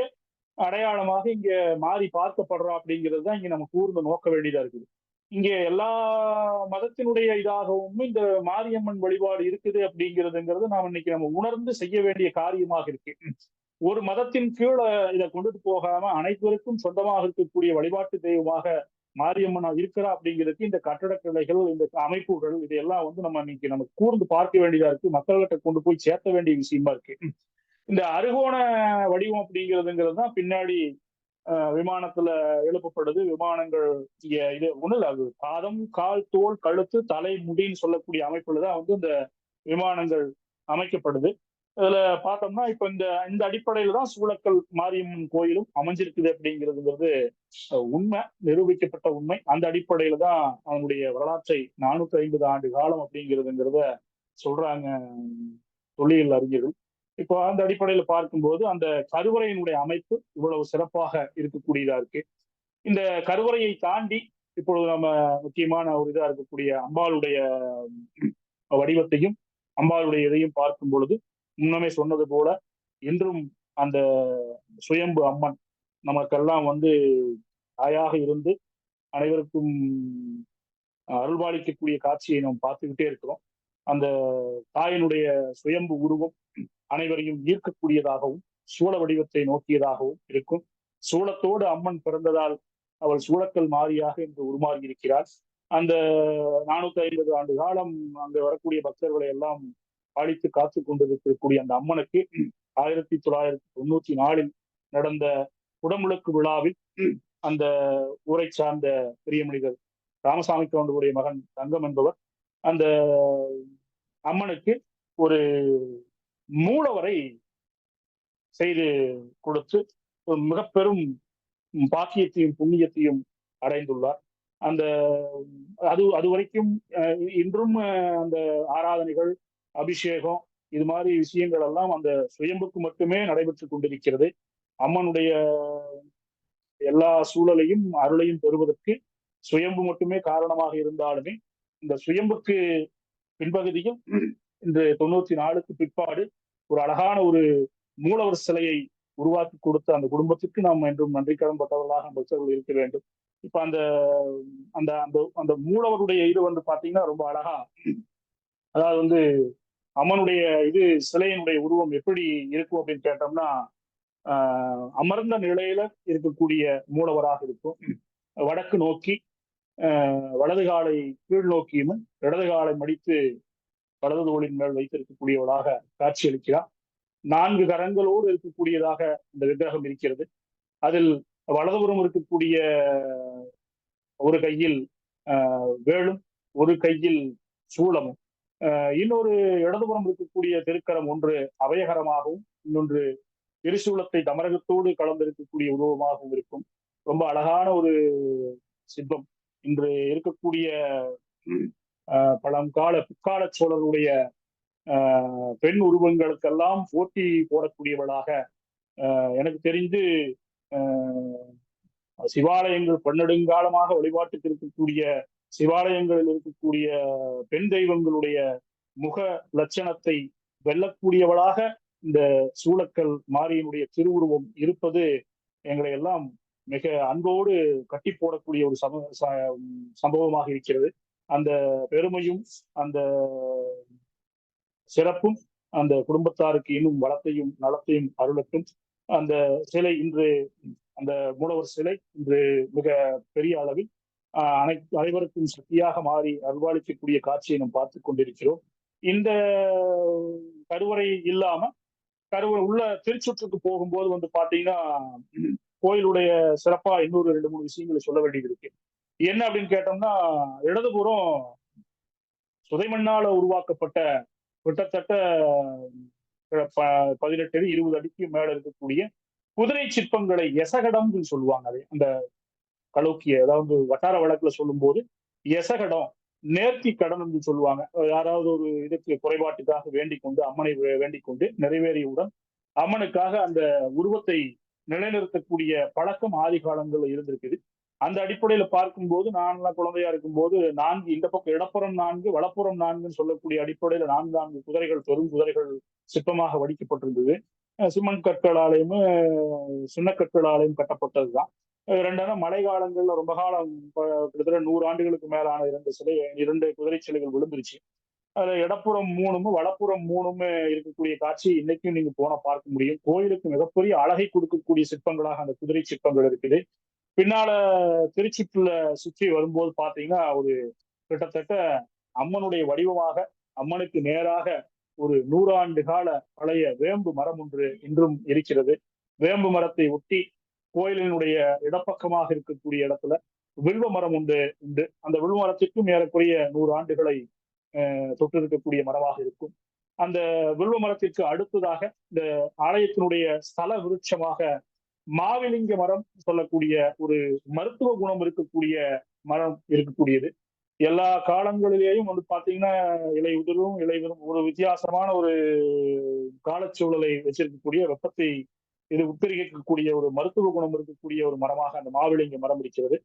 அடையாளமாக இங்க மாறி பார்க்கப்படுறா அப்படிங்கிறது தான் இங்க நம்ம கூர்ந்து நோக்க வேண்டியதா இருக்குது. இங்க எல்லா மதத்தினுடைய இதாகவும் இந்த மாரியம்மன் வழிபாடு இருக்குது அப்படிங்கிறதுங்கிறது நாம் இன்னைக்கு நம்ம உணர்ந்து செய்ய வேண்டிய காரியமாக இருக்கு. ஒரு மதத்தின் கீழே இதை கொண்டுட்டு போகாம அனைவருக்கும் சொந்தமாக இருக்கக்கூடிய வழிபாட்டு தெய்வமாக மாரியம்மன் இருக்கிறா அப்படிங்கிறதுக்கு இந்த கட்டடக்கலைகள், இந்த அமைப்புகள் இதையெல்லாம் வந்து நம்ம இன்னைக்கு நம்ம கூர்ந்து பார்க்க வேண்டியதா இருக்கு. மக்கள்கிட்ட கொண்டு போய் சேர்த்த வேண்டிய விஷயமா இருக்கு. இந்த அறுகோண வடிவம் அப்படிங்கிறதுங்கிறது தான் பின்னாடி விமானத்துல எழுப்பப்படுது. விமானங்கள் இங்க இது ஒண்ணு இல்ல, அது பாதம், கால், தோல், கழுத்து, தலை, முடின்னு சொல்லக்கூடிய அமைப்புலதான் வந்து இந்த விமானங்கள் அமைக்கப்படுது. இதுல பார்த்தோம்னா இப்ப இந்த அடிப்படையில தான் சூளக்கல் மாரியம்மன் கோயிலும் அமைஞ்சிருக்குது அப்படிங்கிறதுங்கிறது உண்மை, நிரூபிக்கப்பட்ட உண்மை. அந்த அடிப்படையில தான் அவனுடைய வரலாற்றை 450 ஆண்டு காலம் அப்படிங்கிறதுங்கிறத சொல்றாங்க தொல்லியல் அறிஞர்கள். இப்போ அந்த அடிப்படையில பார்க்கும்போது அந்த கருவறையினுடைய அமைப்பு இவ்வளவு சிறப்பாக இருக்கக்கூடியதா இருக்கு. இந்த கருவறையை தாண்டி இப்பொழுது நம்ம முக்கியமான ஒரு இதா இருக்கக்கூடிய அம்பாளுடைய வடிவத்தையும் அம்பாளுடைய இதையும் பார்க்கும் பொழுது முன்னமே சொன்னது போல இன்றும் அந்த சுயம்பு அம்மன் நமக்கெல்லாம் தாயாக இருந்து அனைவருக்கும் அருள்பாலிக்கக்கூடிய காட்சியை நாம் பார்த்துக்கிட்டே இருக்கிறோம். அந்த தாயினுடைய சுயம்பு உருவம் அனைவரையும் ஈர்க்கக்கூடியதாகவும் சூழ வடிவத்தை நோக்கியதாகவும் இருக்கும். சூளத்தோடு அம்மன் பிறந்ததால் அவள் சூளக்கல் மாரியாக இன்று உருமாறி இருக்கிறார். அந்த 450 ஆண்டு காலம் அங்க வரக்கூடிய பக்தர்களை எல்லாம் பாலித்து காத்து கொண்டிருக்கக்கூடிய அந்த அம்மனுக்கு 1994 நடந்த குடமுழுக்கு விழாவில் அந்த ஊரை சார்ந்த பெரிய மனிதர் ராமசாமி கவுண்டருடைய மகன் தங்கம் என்பவர் அந்த அம்மனுக்கு ஒரு மூலவரை செய்து கொடுத்து ஒரு மிக பெரும் பாக்கியத்தையும் புண்ணியத்தையும் அடைந்துள்ளார். அந்த அது வரைக்கும் இன்றும் அந்த ஆராதனைகள், அபிஷேகம் இது மாதிரி விஷயங்கள் எல்லாம் அந்த சுயம்புக்கு மட்டுமே நடைபெற்றுக் கொண்டிருக்கிறது. அம்மனுடைய எல்லா சூழலையும் அருளையும் பெறுவதற்கு சுயம்பு மட்டுமே காரணமாக இருந்தாலுமே இந்த சுயம்புக்கு பின்பகுதியில் இன்று 94க்கு பிற்பாடு ஒரு அழகான ஒரு மூலவர் சிலையை உருவாக்கி கொடுத்த அந்த குடும்பத்துக்கு நாம் என்றும் நன்றி கடன்பட்டவர்களாக பக்தர்கள் இருக்க வேண்டும். இப்ப அந்த அந்த அந்த அந்த மூலவருடைய இது பாத்தீங்கன்னா ரொம்ப அழகா, அதாவது அம்மனுடைய சிலையினுடைய உருவம் எப்படி இருக்கும் அப்படின்னு கேட்டோம்னா அமர்ந்த நிலையில இருக்கக்கூடிய மூலவராக இருக்கும். வடக்கு நோக்கி வலது காலை கீழ் நோக்கியும் இடது காலை மடித்து வலது தோளின் மேல் வைத்திருக்கக்கூடியவளாக காட்சியளிக்கிறார். 4 கரங்களோடு இருக்கக்கூடியதாக இந்த விக்கிரகம் இருக்கிறது. அதில் வலதுபுறம் இருக்கக்கூடிய ஒரு கையில் வேலும் ஒரு கையில் சூலமும், இன்னொரு இடதுபுறம் இருக்கக்கூடிய திருக்கரம் ஒன்று அபயகரமாகவும் இன்னொன்று திருசூலத்தை தமரகத்தோடு கலந்திருக்கக்கூடிய உருவமாகவும் இருக்கும். ரொம்ப அழகான ஒரு சிற்பம். இன்று இருக்கக்கூடிய பழங்கால பிற்கால சோழருடைய பெண் உருவங்களுக்கெல்லாம் போட்டி போடக்கூடியவளாக எனக்கு தெரிந்து சிவாலயங்கள் பன்னெடுங்காலமாக வழிபாட்டுக்கு இருக்கக்கூடிய சிவாலயங்களில் இருக்கக்கூடிய பெண் தெய்வங்களுடைய முக லட்சணத்தை வெல்லக்கூடியவளாக இந்த சூளக்கல் மாரியினுடைய திருவுருவம் இருப்பது எங்களை எல்லாம் மிக அன்போடு கட்டி போடக்கூடிய ஒரு சம்பவமாக இருக்கிறது. அந்த பெருமையும் அந்த சிறப்பும் அந்த குடும்பத்தாருக்கு இன்னும் வளத்தையும் நலத்தையும் அருளட்டும். அந்த சிலை இன்று அந்த மூலவர் சிலை இன்று மிக பெரிய அளவில் அனைவருக்கும் சக்தியாக மாறி அருள்பாலிக்கக்கூடிய காட்சியை நாம் பார்த்து கொண்டிருக்கிறோம். இந்த கருவறை இல்லாம கருவறை உள்ள திருச்சுற்றுக்கு போகும்போது பாத்தீங்கன்னா கோயிலுடைய சிறப்பா இன்னொரு 2-3 விஷயங்களை சொல்ல வேண்டியது இருக்கு. என்ன அப்படின்னு கேட்டோம்னா, இடதுபுறம் சுதைமண்ணால உருவாக்கப்பட்ட கிட்டத்தட்ட 18 அடி 20 அடிக்கு மேல இருக்கக்கூடிய குதிரை சிற்பங்களை எசகடம் சொல்லுவாங்க. அதை அந்த கலோக்கிய, அதாவது வட்டார வழக்குல சொல்லும் போது எசகடம், நேர்த்தி கடன் என்று சொல்லுவாங்க. யாராவது ஒரு இதுக்கு குறைபாட்டுக்காக வேண்டிக் கொண்டு அம்மனை வேண்டிக் கொண்டு நிறைவேறியவுடன் அம்மனுக்காக அந்த உருவத்தை நிலைநிறுத்தக்கூடிய பழக்கம் ஆதி காலங்கள்ல இருந்திருக்குது. அந்த அடிப்படையில பார்க்கும்போது நான்லாம் குழந்தையா இருக்கும்போது 4 இந்த பக்கம் இடப்புறம் 4 வலப்புறம் 4 சொல்லக்கூடிய அடிப்படையில 4 குதிரைகள், பெரும் குதிரைகள் சிற்பமாக வடிக்கப்பட்டிருந்தது. சிமெண்ட் கற்களாலையும் சுண்ணக்கற்களாலையும் கட்டப்பட்டதுதான். 2 மழை காலங்கள்ல ரொம்ப காலம் கிட்டத்தட்ட 100 ஆண்டுகளுக்கு மேலான 2 குதிரை சிலைகள் விழுந்துருச்சு. அதுல இடப்புறம் 3 வலப்புறம் 3 இருக்கக்கூடிய காட்சி இன்னைக்கும் நீங்க போனா பார்க்க முடியும். கோயிலுக்கு மிகப்பெரிய அழகை கொடுக்கக்கூடிய சிற்பங்களாக அந்த குதிரை சிற்பங்கள் இருக்குது. பின்னால திருச்சிப்புல சுற்றி வரும்போது பாத்தீங்கன்னா ஒரு கிட்டத்தட்ட அம்மனுடைய வடிவமாக அம்மனுக்கு நேராக ஒரு 100 ஆண்டு கால பழைய வேம்பு மரம் ஒன்று இன்றும் இருக்கிறது. வேம்பு மரத்தை ஒட்டி கோயிலினுடைய இடப்பக்கமாக இருக்கக்கூடிய இடத்துல வில்வ மரம் உண்டு. அந்த வில்வ மரத்திற்கும் ஏறக்குறைய 100 ஆண்டுகளை தொட்டு இருக்கக்கூடிய மரமாக இருக்கும். அந்த வில்வ மரத்திற்கு அடுத்ததாக இந்த ஆலயத்தினுடைய ஸ்தல விருட்சமாக மாவிலிங்க மரம் சொல்லக்கூடிய ஒரு மருத்துவ குணம் இருக்கக்கூடிய மரம் இருக்கக்கூடியது. எல்லா காலங்களிலேயும் வந்து பாத்தீங்கன்னா இலையுதிரும் ஒரு வித்தியாசமான ஒரு காலச்சூழலை வச்சிருக்கக்கூடிய வெப்பத்தை இது உத்தரிக்கக்கூடிய ஒரு மருத்துவ குணம் இருக்கக்கூடிய ஒரு மரமாக அந்த மாவிளங்கி மரம் இருக்கிறது.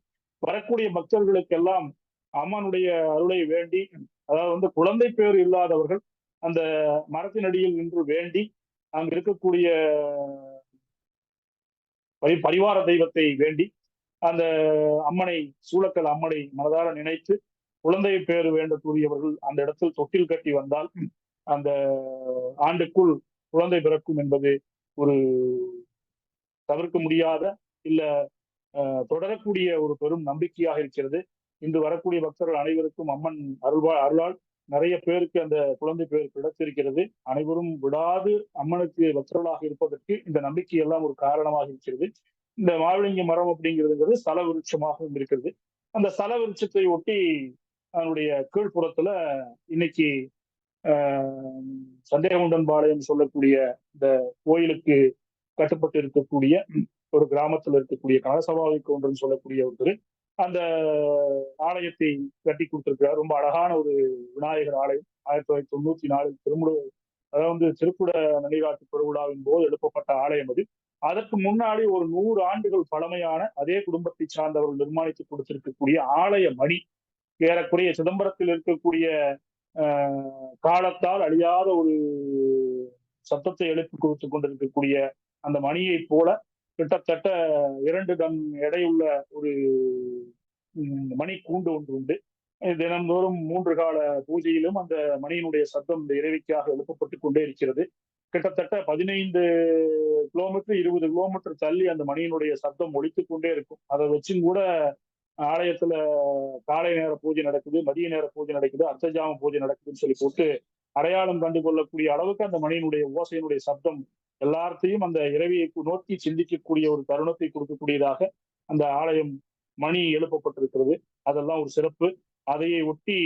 வரக்கூடிய பக்தர்களுக்கெல்லாம் அம்மனுடைய அருளை வேண்டி, அதாவது வந்து குழந்தை பேர் இல்லாதவர்கள் அந்த மரத்தினடியில் நின்று வேண்டி அங்கு இருக்கக்கூடிய பரிவார தெய்வத்தை வேண்டி அந்த அம்மனை, சூளக்கல் அம்மனை மனதார நினைத்து குழந்தை பேறு வேண்டக்கூடியவர்கள் அந்த இடத்தில் தொட்டில் கட்டி வந்தால் அந்த ஆண்டுக்குள் குழந்தை பிறக்கும் என்பது ஒரு தவிர்க்க முடியாத, இல்ல தொடரக்கூடிய ஒரு பெரும் நம்பிக்கையாக இருக்கிறது. இன்று வரக்கூடிய பக்தர்கள் அனைவருக்கும் அம்மன் அருளால் நிறைய பேருக்கு அந்த குழந்தை பேர் கிடைத்திருக்கிறது. அனைவரும் விடாது அம்மனுக்கு பக்தர்களாக இருப்பதற்கு இந்த நம்பிக்கை எல்லாம் ஒரு காரணமாக இருக்கிறது. இந்த மாவிளங்கி மரம் அப்படிங்கிறதுங்கிறது ஸ்தல விருட்சமாகவும் இருக்கிறது. அந்த ஸ்தல விருட்சத்தை ஒட்டி அதனுடைய கீழ்ப்புறத்துல இன்னைக்கு சந்தேகமுண்டன்பாளையம் சொல்லக்கூடிய இந்த கோயிலுக்கு கட்டுப்பட்டு இருக்கக்கூடிய ஒரு கிராமத்தில் இருக்கக்கூடிய கனசபாவை கவுண்டர்னு சொல்லக்கூடிய ஒருத்தர் அந்த ஆலயத்தை கட்டி கொடுத்திருக்கிறார். ரொம்ப அழகான ஒரு விநாயகர் ஆலயம். 1994 அதாவது திருக்குட நடிகாட்டு பெருவிழாவின் போது எழுப்பப்பட்ட ஆலயம் அது. அதற்கு முன்னாடி ஒரு 100 ஆண்டுகள் பழமையான அதே குடும்பத்தை சார்ந்தவர்கள் நிர்மாணித்து கொடுத்திருக்கக்கூடிய ஆலய மணி, ஏறக்குறைய சிதம்பரத்தில் இருக்கக்கூடிய காலத்தால் அழியாத ஒரு சத்தத்தை எழுப்பி கொடுத்து கொண்டிருக்கக்கூடிய அந்த மணியை போல கிட்டத்தட்ட 2 டன் எடையுள்ள ஒரு மணி கூண்டு ஒன்று உண்டு. தினந்தோறும் 3 கால பூஜையிலும் அந்த மணியினுடைய சத்தம் இந்த இறைவிக்காக எழுப்பப்பட்டு கொண்டே இருக்கிறது. கிட்டத்தட்ட 15 கிலோமீட்டர் 20 கிலோமீட்டர் தள்ளி அந்த மணியினுடைய சத்தம் ஒலித்துக் கொண்டே இருக்கும். அதை வச்சும் கூட ஆலயத்துல காலை நேர பூஜை நடக்குது, மதிய நேர பூஜை நடக்குது, அர்த்தஜாம பூஜை நடக்குதுன்னு சொல்லி போட்டு அடையாளம் கண்டு கொள்ளக்கூடிய அளவுக்கு அந்த மணியினுடைய ஓசையினுடைய சப்தம் எல்லாத்தையும் அந்த இறைவியை நோக்கி சிந்திக்கக்கூடிய ஒரு தருணத்தை கொடுக்கக்கூடியதாக அந்த ஆலயம் மணி எழுப்பப்பட்டிருக்கிறது. அதெல்லாம் ஒரு சிறப்பு. அதையை ஒட்டி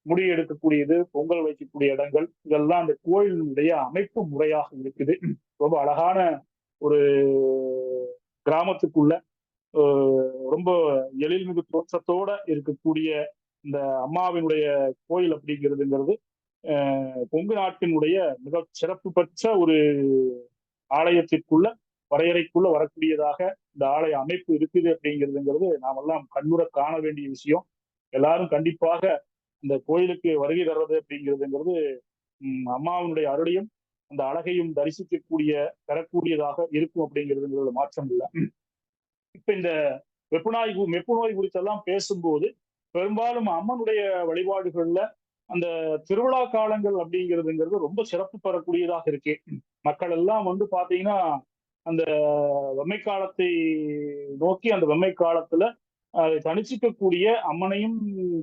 முடி எடுக்கக்கூடியது, பொங்கல் வைக்கக்கூடிய இடங்கள், இதெல்லாம் அந்த கோயிலினுடைய அமைப்பு முறையாக இருக்குது. ரொம்ப அழகான ஒரு கிராமத்துக்குள்ள ரொம்ப எழில்மிகு தோற்றத்தோட இருக்கக்கூடிய இந்த அம்மாவினுடைய கோயில் அப்படிங்கிறதுங்கிறது கொங்கு நாட்டினுடைய மிக சிறப்பு பெற்ற ஒரு ஆலயத்திற்குள்ள வரையறைக்குள்ள வரக்கூடியதாக இந்த ஆலய அமைப்பு இருக்குது அப்படிங்கிறதுங்கிறது நாமெல்லாம் கண்ணுற காண வேண்டிய விஷயம். எல்லாரும் கண்டிப்பாக இந்த கோயிலுக்கு வருகை தர்றது அப்படிங்கிறதுங்கிறது அம்மாவினுடைய அருளையும் அந்த அழகையும் தரக்கூடியதாக இருக்கும் அப்படிங்கிறதுங்கிறது மாற்றம் இல்லை. இப்ப இந்த வெப்பு நோய் குறித்தெல்லாம் பேசும்போது பெரும்பாலும் அம்மனுடைய வழிபாடுகள்ல அந்த திருவிழா காலங்கள் அப்படிங்கிறதுங்கிறது ரொம்ப சிறப்பு பெறக்கூடியதாக இருக்கு. மக்கள் எல்லாம் வந்து பாத்தீங்கன்னா அந்த வெம்மை காலத்தை நோக்கி அந்த வெம்மை காலத்துல அதை தனிச்சிக்கக்கூடிய அம்மனையும்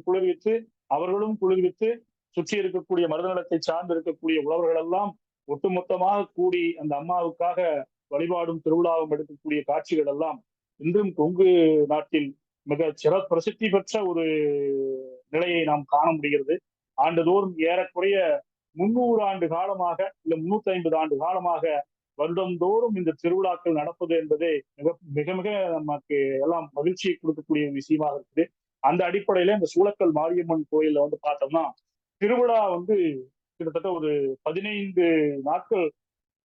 குளிர்வித்து அவர்களும் குளிர்வித்து சுற்றி இருக்கக்கூடிய மருதநலத்தை சார்ந்து இருக்கக்கூடிய உழவர்கள் எல்லாம் ஒட்டுமொத்தமாக கூடி அந்த அம்மாவுக்காக வழிபாடும் திருவிழாவும் எடுக்கக்கூடிய காட்சிகள் எல்லாம் இன்றும் கொங்கு நாட்டில் மிக பிரசித்தி பெற்ற ஒரு நிலையை நாம் காண முடிகிறது. ஆண்டுதோறும் ஏறக்குறைய 300 ஆண்டு காலமாக இல்ல 350 ஆண்டு காலமாக வருடந்தோறும் இந்த திருவிழாக்கள் நடப்பது என்பதே மிக மிக நமக்கு எல்லாம் மகிழ்ச்சியை கொடுக்கக்கூடிய விஷயமாக இருக்குது. அந்த அடிப்படையில இந்த சூளக்கல் மாரியம்மன் கோயில்ல வந்து பார்த்தோம்னா திருவிழா வந்து கிட்டத்தட்ட ஒரு 15 நாட்கள்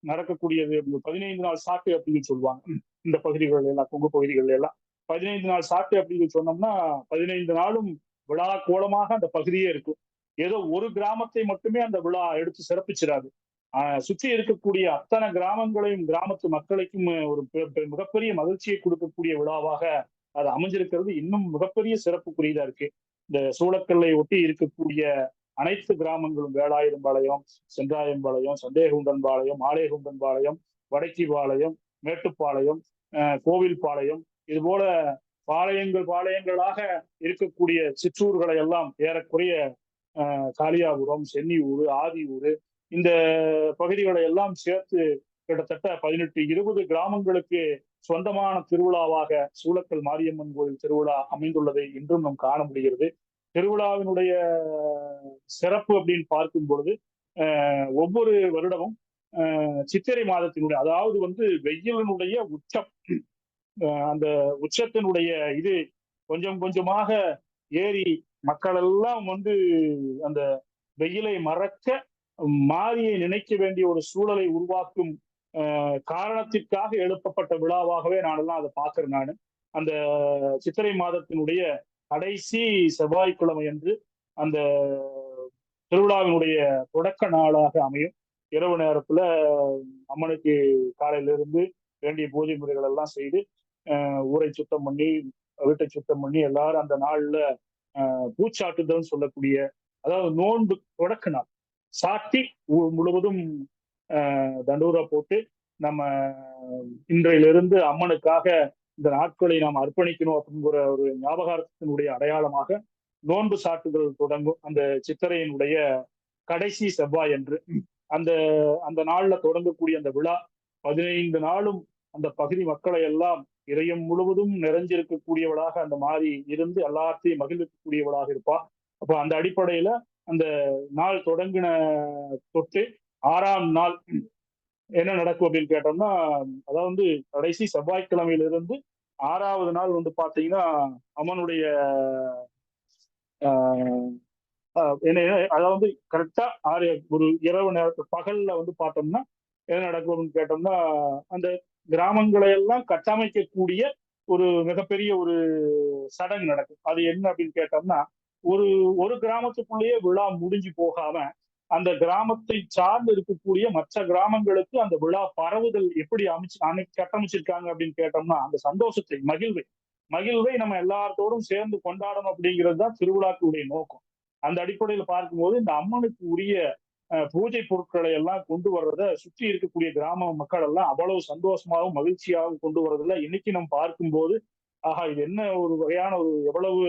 நடக்கக்கூடியது. 15 நாள் சாட்டு அப்படின்னு சொல்லுவாங்க. இந்த பகுதிகள் எல்லாம் கொங்கு பகுதிகள் எல்லாம் 15 நாள் சாட்டு அப்படின்னு சொன்னோம்னா 15 நாளும் விழா கோலமாக அந்த பகுதியே இருக்கும். ஏதோ ஒரு கிராமத்தை மட்டுமே அந்த விழா எடுத்து சிறப்பிச்சிடாது. சுற்றி இருக்கக்கூடிய அத்தனை கிராமங்களையும் கிராமத்து மக்களுக்கும் ஒரு மிகப்பெரிய மகிழ்ச்சியை கொடுக்கக்கூடிய விழாவாக அது அமைஞ்சிருக்கிறது. இன்னும் மிகப்பெரிய சிறப்புக்குரியதா இருக்கு. இந்த சூளக்கல்லை ஒட்டி இருக்கக்கூடிய அனைத்து கிராமங்களும் வேலாயுதம்பாளையம், சென்றாயம்பாளையம், சந்தேககுண்டன்பாளையம், ஆலேகுண்டன்பாளையம், வடக்கிபாளையம், மேட்டுப்பாளையம், கோவில்பாளையம், இது போல பாளையங்களாக இருக்கக்கூடிய சிற்றூர்களை எல்லாம் ஏறக்குறைய காளியாபுரம், சென்னியூர், ஆதியூர், இந்த பகுதிகளை எல்லாம் சேர்த்து கிட்டத்தட்ட 18-20 கிராமங்களுக்கு சொந்தமான திருவிழாவாக சூளக்கல் மாரியம்மன் கோயில் திருவிழா அமைந்துள்ளதை இன்றும் நாம் காண முடிகிறது. திருவிழாவினுடைய சிறப்பு அப்படின்னு பார்க்கும் பொழுது ஒவ்வொரு வருடமும் சித்திரை மாதத்தினுடைய, அதாவது வந்து வெயிலினுடைய உச்சம், அந்த உச்சத்தினுடைய இது கொஞ்சம் கொஞ்சமாக ஏறி மக்கள் எல்லாம் வந்து அந்த வெயிலை மறக்க மாரியை நினைக்க வேண்டிய ஒரு சூழலை உருவாக்கும் காரணத்திற்காக எழுப்பப்பட்ட விழாவாகவே நானெல்லாம் அதை பார்க்கிறேன். நான் அந்த சித்திரை மாதத்தினுடைய கடைசி செவ்வாய்க்கிழமை அன்று அந்த திருவிழாவினுடைய தொடக்க நாளாக அமையும். இரவு நேரத்துல அம்மனுக்கு காலையில இருந்து வேண்டிய பூஜை முறைகள் எல்லாம் செய்து ஊரை சுத்தம் பண்ணி வீட்டை சுத்தம் பண்ணி எல்லாரும் அந்த நாள்ல பூச்சாட்டுதல் சொல்லக்கூடிய, அதாவது நோன்பு தொடக்க நாள் சாட்டி ஊர் முழுவதும் தண்டூரா போட்டு நம்ம இன்றையிலிருந்து அம்மனுக்காக இந்த நாட்களை நாம் அர்ப்பணிக்கணும் அப்படிங்கிற ஒரு ஞாபகத்தினுடைய அடையாளமாக நோன்பு சாட்டுதல் தொடங்கும் அந்த சித்திரையினுடைய கடைசி செவ்வாய் என்று. அந்த அந்த நாள்ல தொடங்கக்கூடிய அந்த விழா 15 நாளும் அந்த பகுதி மக்களை எல்லாம் இதயம் முழுவதும் நிறைஞ்சிருக்கக்கூடியவளாக அந்த மாதிரி இருந்து எல்லாத்தையும் மகிழ்விக்கக்கூடியவளாக இருப்பா. அப்ப அந்த அடிப்படையில அந்த நாள் தொடங்கின தொட்டு 6ஆம் நாள் என்ன நடக்கும் அப்படின்னு கேட்டோம்னா, அதாவது கடைசி செவ்வாய்க்கிழமையிலிருந்து 6ஆவது நாள் வந்து பாத்தீங்கன்னா அம்மனுடைய என்ன அதாவது கரெக்டா ஒரு இரவு நேரத்து பகல்ல வந்து பார்த்தோம்னா என்ன நடக்கும் அப்படின்னு கேட்டோம்னா, அந்த கிராமங்களை எல்லாம் கட்டமைக்கக்கூடிய ஒரு மிகப்பெரிய ஒரு சடங்கு நடக்கும். அது என்ன அப்படின்னு கேட்டோம்னா, ஒரு ஒரு கிராமத்துக்குள்ளேயே விழா முடிஞ்சு போகாம அந்த கிராமத்தை சார்ந்து இருக்கக்கூடிய மற்ற கிராமங்களுக்கு அந்த விழா பரவுதல் எப்படி கட்டமைச்சிருக்காங்க அப்படின்னு கேட்டோம்னா, அந்த சந்தோஷத்தை மகிழ்வை நம்ம எல்லாத்தோடும் சேர்ந்து கொண்டாடணும் அப்படிங்கிறது தான் திருவிழாக்களுடைய நோக்கம். அந்த அடிப்படையில பார்க்கும்போது இந்த அம்மனுக்கு உரிய பூஜை பொருட்களை எல்லாம் கொண்டு வர்றத சுற்றி இருக்கக்கூடிய கிராம மக்கள் எல்லாம் அவ்வளவு சந்தோஷமாகவும் மகிழ்ச்சியாகவும் கொண்டு வர்றதுல இன்னைக்கு நம்ம பார்க்கும்போது, ஆஹா இது என்ன ஒரு வகையான ஒரு எவ்வளவு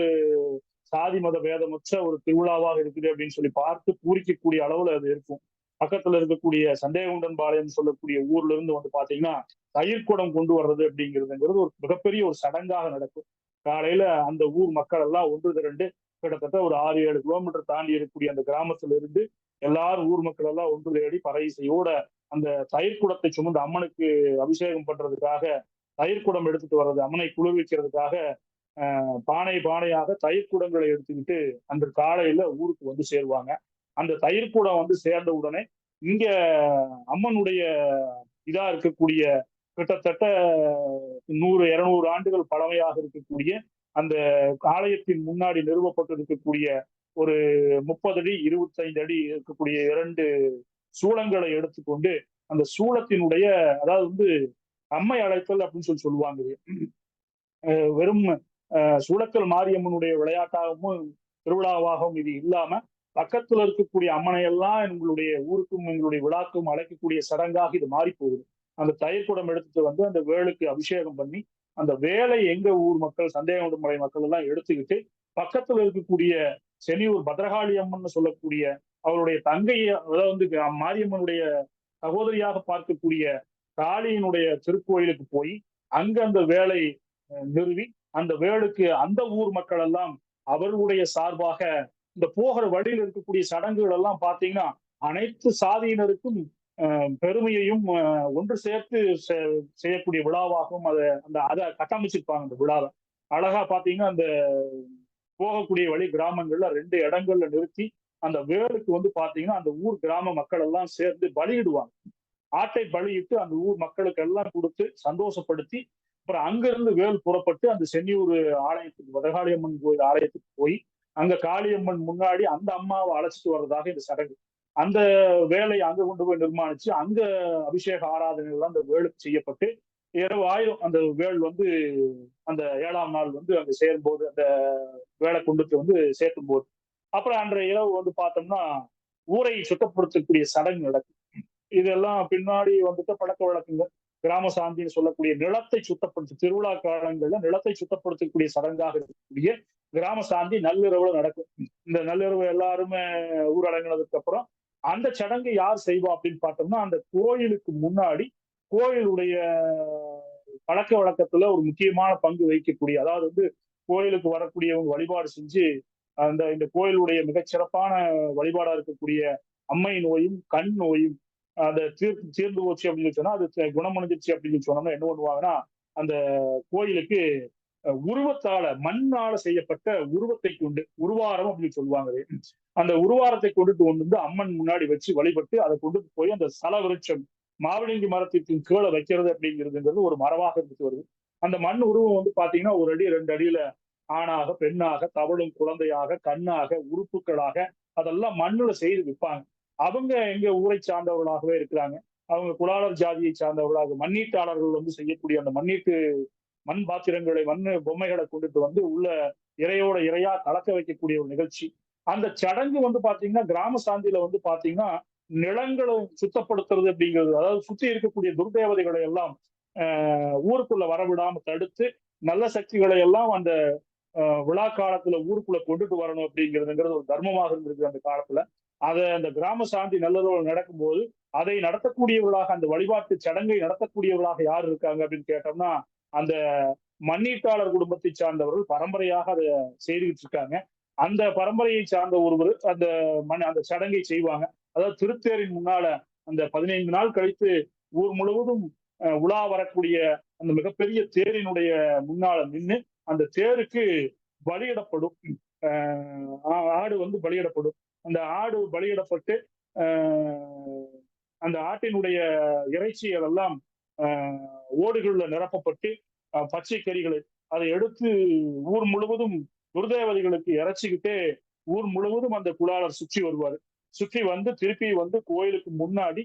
சாதி மத பேதமற்ற ஒரு திருவிழாவாக இருக்குது அப்படின்னு சொல்லி பார்த்து பூரிக்கக்கூடிய அளவுல அது இருக்கும். பக்கத்துல இருக்கக்கூடிய சந்தேகவுண்டன்பாளையம் சொல்லக்கூடிய ஊர்ல இருந்து வந்து பாத்தீங்கன்னா தயிர்குடம் கொண்டு வர்றது அப்படிங்கிறதுங்கிறது ஒரு மிகப்பெரிய ஒரு சடங்காக நடக்கும். காலையில அந்த ஊர் மக்கள் எல்லாம் ஒன்று திரண்டு கிட்டத்தட்ட ஒரு 6-7 கிலோமீட்டர் தாண்டி இருக்கக்கூடிய அந்த கிராமத்துல இருந்து எல்லாரும் ஊர் மக்கள் எல்லாம் ஒன்று தேடி பறையிசையோட அந்த தயிர்குடத்தை சுமந்து அம்மனுக்கு அபிஷேகம் பண்றதுக்காக தயிர்குடம் எடுத்துட்டு வர்றது, அம்மனை குளிர்விக்கிறதுக்காக பானையாக தயிர்குடங்களை எடுத்துக்கிட்டு அன்று காலையில ஊருக்கு வந்து சேருவாங்க. அந்த தயிர்குடம் வந்து சேர்ந்த உடனே இங்க அம்மனுடைய இதா இருக்கக்கூடிய கிட்டத்தட்ட 100-200 ஆண்டுகள் பழமையாக இருக்கக்கூடிய அந்த ஆலயத்தின் முன்னாடி நிறுவப்பட்டு இருக்கக்கூடிய ஒரு 30 அடி 25 அடி இருக்கக்கூடிய 2 சூளங்களை எடுத்துக்கொண்டு அந்த சூளத்தினுடைய, அதாவது வந்து அம்மை அழைத்தல் அப்படின்னு சொல்லுவாங்க. வெறும் சூளக்கல் மாரியம்மனுடைய விளையாட்டாகவும் திருவிழாவாகவும் இது இல்லாம பக்கத்துல இருக்கக்கூடிய அம்மனை எல்லாம் எங்களுடைய ஊருக்கும் எங்களுடைய விழாக்கும் அழைக்கக்கூடிய சடங்காக இது மாறி போகுது. அந்த தயிர்குடம் எடுத்துட்டு வந்து அந்த வேலுக்கு அபிஷேகம் பண்ணி அந்த வேலை எங்க ஊர் மக்கள் சந்தேகமலை மக்கள் எல்லாம் எடுத்துக்கிட்டு பக்கத்துல இருக்கக்கூடிய சென்னியூர் பத்ரகாளி அம்மன் சொல்லக்கூடிய அவருடைய தங்கைய, அதாவது மாரியம்மனுடைய சகோதரியாக பார்க்கக்கூடிய காளியினுடைய திருக்கோயிலுக்கு போய் அங்க அந்த வேலை நிறுவி அந்த வேலுக்கு அந்த ஊர் மக்கள் எல்லாம் அவர்களுடைய சார்பாக இந்த போகிற வழியில் இருக்கக்கூடிய சடங்குகள் எல்லாம் பாத்தீங்கன்னா அனைத்து சாதியினருக்கும் பெருமையையும் ஒன்று சேர்த்து செய்யக்கூடிய விழாவாகவும் அதை கட்டமைச்சிருப்பாங்க. அந்த விழாவை அழகா பாத்தீங்கன்னா அந்த போகக்கூடிய வழி கிராமங்கள்ல 2 இடங்கள்ல நிறுத்தி அந்த வேலுக்கு வந்து பாத்தீங்கன்னா அந்த ஊர் கிராம மக்கள் எல்லாம் சேர்ந்து பலியிடுவாங்க. ஆட்டை பலியிட்டு அந்த ஊர் மக்களுக்கு எல்லாம் கொடுத்து சந்தோஷப்படுத்தி அப்புறம் அங்கிருந்து வேல் புறப்பட்டு அந்த சென்னியூர் ஆலயத்துக்கு பத்ரகாளியம்மன் கோயில் ஆலயத்துக்கு போய் அங்க காளியம்மன் முன்னாடி அந்த அம்மாவை அழைச்சிட்டு வர்றதாக இந்த சடங்கு. அந்த வேலையை அங்க கொண்டு போய் நிர்மாணிச்சு அங்க அபிஷேக ஆராதனை எல்லாம் அந்த வேலுக்கு செய்யப்பட்டு இரவு ஆயிரம் அந்த வேல் வந்து அந்த 7ஆம் நாள் வந்து அங்க சேரும்போது அந்த வேலை கொண்டுட்டு வந்து சேர்க்கும் போது அப்புறம் அன்றைய இரவு வந்து பார்த்தோம்னா ஊரை சுத்தப்படுத்தக்கூடிய சடங்கு நடக்கும். இதெல்லாம் பின்னாடி வந்துட்டு பழக்க வழக்கங்கள் கிராம சாந்தின்னு சொல்லக்கூடிய நிலத்தை சுத்தப்படுத்த திருவிழா காலங்கள்ல நிலத்தை சுத்தப்படுத்தக்கூடிய சடங்காக இருக்கக்கூடிய கிராம சாந்தி நள்ளிரவுல நடக்கும். இந்த நள்ளிரவு எல்லாருமே ஊரடங்கினதுக்கு அப்புறம் அந்த சடங்கை யார் செய்வா அப்படின்னு பார்த்தோம்னா அந்த கோயிலுக்கு முன்னாடி கோயிலுடைய பழக்க வழக்கத்துல ஒரு முக்கியமான பங்கு வகிக்கக்கூடிய, அதாவது வந்து கோயிலுக்கு வரக்கூடியவங்க வழிபாடு செஞ்சு இந்த கோயிலுடைய மிகச்சிறப்பான வழிபாடா இருக்கக்கூடிய அம்மை நோயும் கண் நோயும் அதை தீர்ந்து போச்சு அப்படின்னு சொன்னா அது குணமடைஞ்சிருச்சு அப்படின்னு சொன்னோம்னா என்ன பண்ணுவாங்கன்னா அந்த கோயிலுக்கு உருவத்தால மண்ணால செய்யப்பட்ட உருவத்தை கொண்டு உருவாரம் அப்படின்னு சொல்லுவாங்க. அந்த உருவாரத்தை கொண்டுட்டு வந்து அம்மன் முன்னாடி வச்சு வழிபட்டு அதை கொண்டுட்டு போய் அந்த சல விருட்சம் மாவிலங்கி மரத்திற்கு கீழே வைக்கிறது அப்படிங்கிறதுங்கிறது ஒரு மரபாக இருந்துட்டு வருது. அந்த மண் உருவம் வந்து பாத்தீங்கன்னா 1 அடி 2 அடியில ஆணாக, பெண்ணாக, தவழும் குழந்தையாக, கண்ணாக, உறுப்புகளாக அதெல்லாம் மண்ணுல செய்து விற்பாங்க. அவங்க எங்க ஊரை சார்ந்தவர்களாகவே இருக்கிறாங்க. அவங்க குலாளர் ஜாதியை சார்ந்தவர்களாக மண்ணீட்டாளர்கள் வந்து செய்யக்கூடிய அந்த மண்ணீட்டு மண் பாத்திரங்களை பொம்மைகளை கொண்டுட்டு வந்து உள்ள இறையோட இறையா கலக்க வைக்கக்கூடிய ஒரு நிகழ்ச்சி. அந்த சடங்கு வந்து பாத்தீங்கன்னா கிராம சாந்தியில வந்து பாத்தீங்கன்னா நிலங்களை சுத்தப்படுத்துறது அப்படிங்கிறது, அதாவது சுத்தி இருக்கக்கூடிய துர்தேவதைகளை எல்லாம் ஊருக்குள்ள வரவிடாம தடுத்து நல்ல சக்திகளை எல்லாம் அந்த விழா காலத்துல ஊருக்குள்ள கொண்டுட்டு வரணும் அப்படிங்கிறதுங்கிறது ஒரு தர்மமாக இருந்திருக்கு அந்த காலத்துல. அதை அந்த கிராம சாந்தி நல்லதோடு நடக்கும்போது அதை நடத்தக்கூடியவர்களாக அந்த வழிபாட்டு சடங்கை நடத்தக்கூடியவர்களாக யார் இருக்காங்க அப்படின்னு கேட்டோம்னா அந்த மண்ணீட்டாளர் குடும்பத்தை சார்ந்தவர்கள் பரம்பரையாக அதை செய்துகிட்டு இருக்காங்க. அந்த பரம்பரையை சார்ந்த ஒருவர் அந்த சடங்கை செய்வாங்க. அதாவது திருத்தேரின் முன்னால அந்த 15 நாள் கழித்து ஊர் முழுவதும் உலா வரக்கூடிய அந்த மிகப்பெரிய தேரினுடைய முன்னால நின்று அந்த தேருக்கு பலியிடப்படும். ஆடு வந்து பலியிடப்படும். அந்த ஆடு பலியிடப்பட்டு அந்த ஆட்டினுடைய இறைச்சிகள் எல்லாம் ஓடுகள்ல நிரப்பப்பட்டு பச்சை கறிகளை அதை எடுத்து ஊர் முழுவதும் துர்தேவதைகளுக்கு இறைச்சிக்கிட்டே ஊர் முழுவதும் அந்த குலாளர் சுற்றி வருவார். சுற்றி வந்து திருப்பி வந்து கோயிலுக்கு முன்னாடி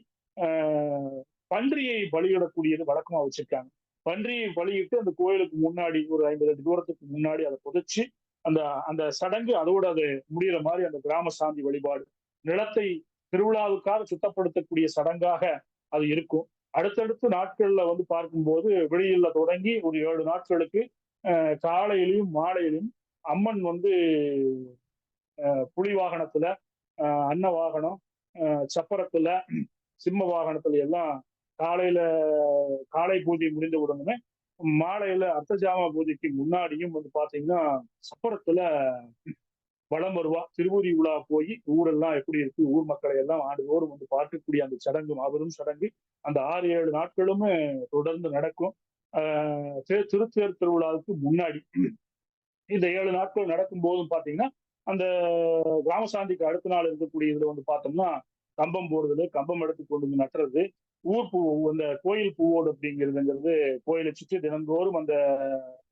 பன்றியை பலியிடக்கூடியது வழக்கமா வச்சிருக்காங்க. பன்றியை பலியிட்டு அந்த கோயிலுக்கு முன்னாடி ஒரு 50 அடி தூரத்துக்கு முன்னாடி அதை புதைச்சு அந்த அந்த சடங்கு அதோட அது முடிகிற மாதிரி அந்த கிராம சாந்தி வழிபாடு நிலத்தை திருவிழாவுக்காக சுத்தப்படுத்தக்கூடிய சடங்காக அது இருக்கும். அடுத்தடுத்த நாட்கள்ல வந்து பார்க்கும்போது வெளியில தொடங்கி ஒரு 7 நாட்களுக்கு காலையிலையும் மாலையிலையும் அம்மன் வந்து புலி வாகனத்துல, அன்ன வாகனம், சப்பரத்துல, சிம்ம வாகனத்துல எல்லாம் காலையில காலை பூஜை முடிந்த உடனே மாலையில அர்த்தஜாம பூஜைக்கு முன்னாடியும் வந்து பாத்தீங்கன்னா சப்பரத்துல வலம் வருவா. திருவூரி உலா போய் ஊரெல்லாம் எப்படி இருக்கு, ஊர் மக்களை எல்லாம் ஆண்டுதோறும் வந்து பார்க்கக்கூடிய அந்த சடங்கு மாபெரும் சடங்கு அந்த 6-7 நாட்களுமே தொடர்ந்து நடக்கும். திருத்தேர் திருவிழாவுக்கு முன்னாடி இந்த 7 நாட்கள் நடக்கும் போதும் பாத்தீங்கன்னா அந்த கிராம சாந்திக்கு அடுத்த நாள் இருக்கக்கூடிய இதுல வந்து பார்த்தோம்னா கம்பம் போடுறது, கம்பம் எடுத்து கொண்டு வந்து நட்டுறது, ஊர் பூ அந்த கோயில் பூவோடு அப்படிங்கிறதுங்கிறது கோயிலை சுற்றி தினந்தோறும் அந்த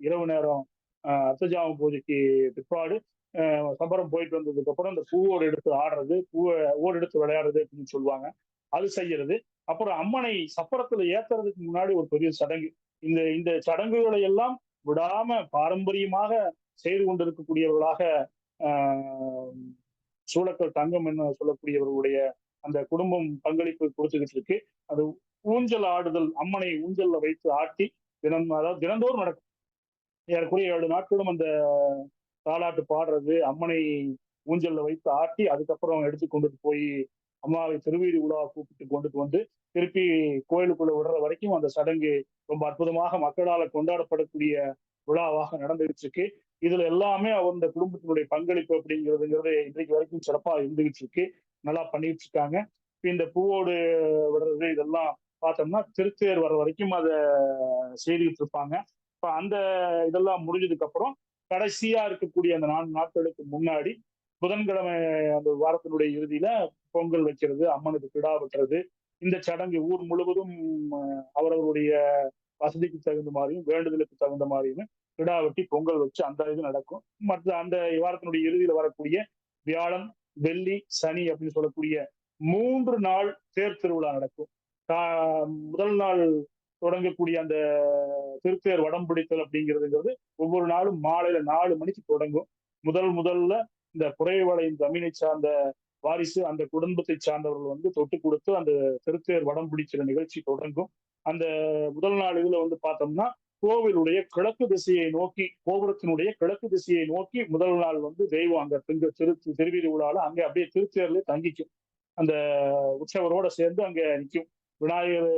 இரவு நேரம் அர்த்தஜாம பூஜைக்கு பிற்பாடு சம்பரம் போயிட்டு வந்ததுக்கு அப்புறம் அந்த பூவோடு எடுத்து ஆடுறது, ஓடு எடுத்து விளையாடுறது அப்படின்னு சொல்லுவாங்க. அது செய்யறது. அப்புறம் அம்மனை சப்பரத்துல ஏத்துறதுக்கு முன்னாடி ஒரு பெரிய சடங்கு. இந்த இந்த சடங்குகளை எல்லாம் விடாம பாரம்பரியமாக செய்து கொண்டிருக்கக்கூடியவர்களாக சூளக்கல் தங்கம் என்ன சொல்லக்கூடியவர்களுடைய அந்த குடும்பம் பங்களிப்பு கொடுத்துக்கிட்டு இருக்கு. அது ஊஞ்சல் ஆடுதல், அம்மனை ஊஞ்சல்ல வைத்து ஆட்டி அதாவது தினந்தோறும் நடக்கும். ஏறக்குறைய 7 நாட்களும் அந்த தாலாட்டு பாடுறது, அம்மனை ஊஞ்சல்ல வைத்து ஆட்டி அதுக்கப்புறம் எடுத்து கொண்டுட்டு போய் அம்மாவை திருவீதி உலாவை கூப்பிட்டு கொண்டுட்டு வந்து திருப்பி கோயிலுக்குள்ள விடுற வரைக்கும் அந்த சடங்கு ரொம்ப அற்புதமாக மக்களால் கொண்டாடப்படக்கூடிய விழாவாக நடந்துகிட்டு இருக்கு. இதுல எல்லாமே அந்த குடும்பத்தினுடைய பங்களிப்பு அப்படிங்கிறதுங்கிறது இன்றைக்கு வரைக்கும் சிறப்பா இருந்துகிட்டு இருக்கு. நல்லா பண்ணிட்டு இருக்காங்க. இந்த பூவோடு விடுறது இதெல்லாம் பார்த்தோம்னா திருத்தேர் வர்ற வரைக்கும் அதை செய்துகிட்டு இருப்பாங்க. இப்ப அந்த இதெல்லாம் முடிஞ்சதுக்கு அப்புறம் கடைசியா இருக்கக்கூடிய அந்த 4 நாட்களுக்கு முன்னாடி புதன்கிழமை அந்த வாரத்தினுடைய இறுதியில பொங்கல் வைக்கிறது, அம்மனுக்கு கிடா வெட்டுறது, இந்த சடங்கு ஊர் முழுவதும் அவரவருடைய வசதிக்கு தகுந்த மாதிரியும் வேண்டுதலுக்கு தகுந்த மாதிரியும் கிடா வெட்டி பொங்கல் வச்சு அந்த இது நடக்கும். மற்ற அந்த வாரத்தினுடைய இறுதியில வரக்கூடிய வியாழன், வெள்ளி, சனி அப்படின்னு சொல்லக்கூடிய 3 நாள் தேர் திருவிழா நடக்கும். முதல் நாள் தொடங்கக்கூடிய அந்த திருத்தேர் வடம் பிடித்தல் அப்படிங்கிறதுங்கிறது ஒவ்வொரு நாளும் மாலையில 4 மணிக்கு தொடங்கும். முதல்ல இந்த குறைவளையும் தமிழை சார்ந்த வாரிசு அந்த குடும்பத்தை சார்ந்தவர்கள் வந்து தொட்டு கொடுத்து அந்த திருத்தேர் வடம் பிடிக்கிற நிகழ்ச்சி தொடங்கும். அந்த முதல் நாள் இதுல வந்து பார்த்தோம்னா கோவிலுடைய கிழக்கு திசையை நோக்கி, கோபுரத்தினுடைய கிழக்கு திசையை நோக்கி முதல் நாள் வந்து தெய்வம் அங்க திருவீதி விழால அங்க அப்படியே திருத்தேர்ல தங்கிக்கும். அந்த உற்சவரோட சேர்ந்து அங்க நிற்கும். விநாயகர்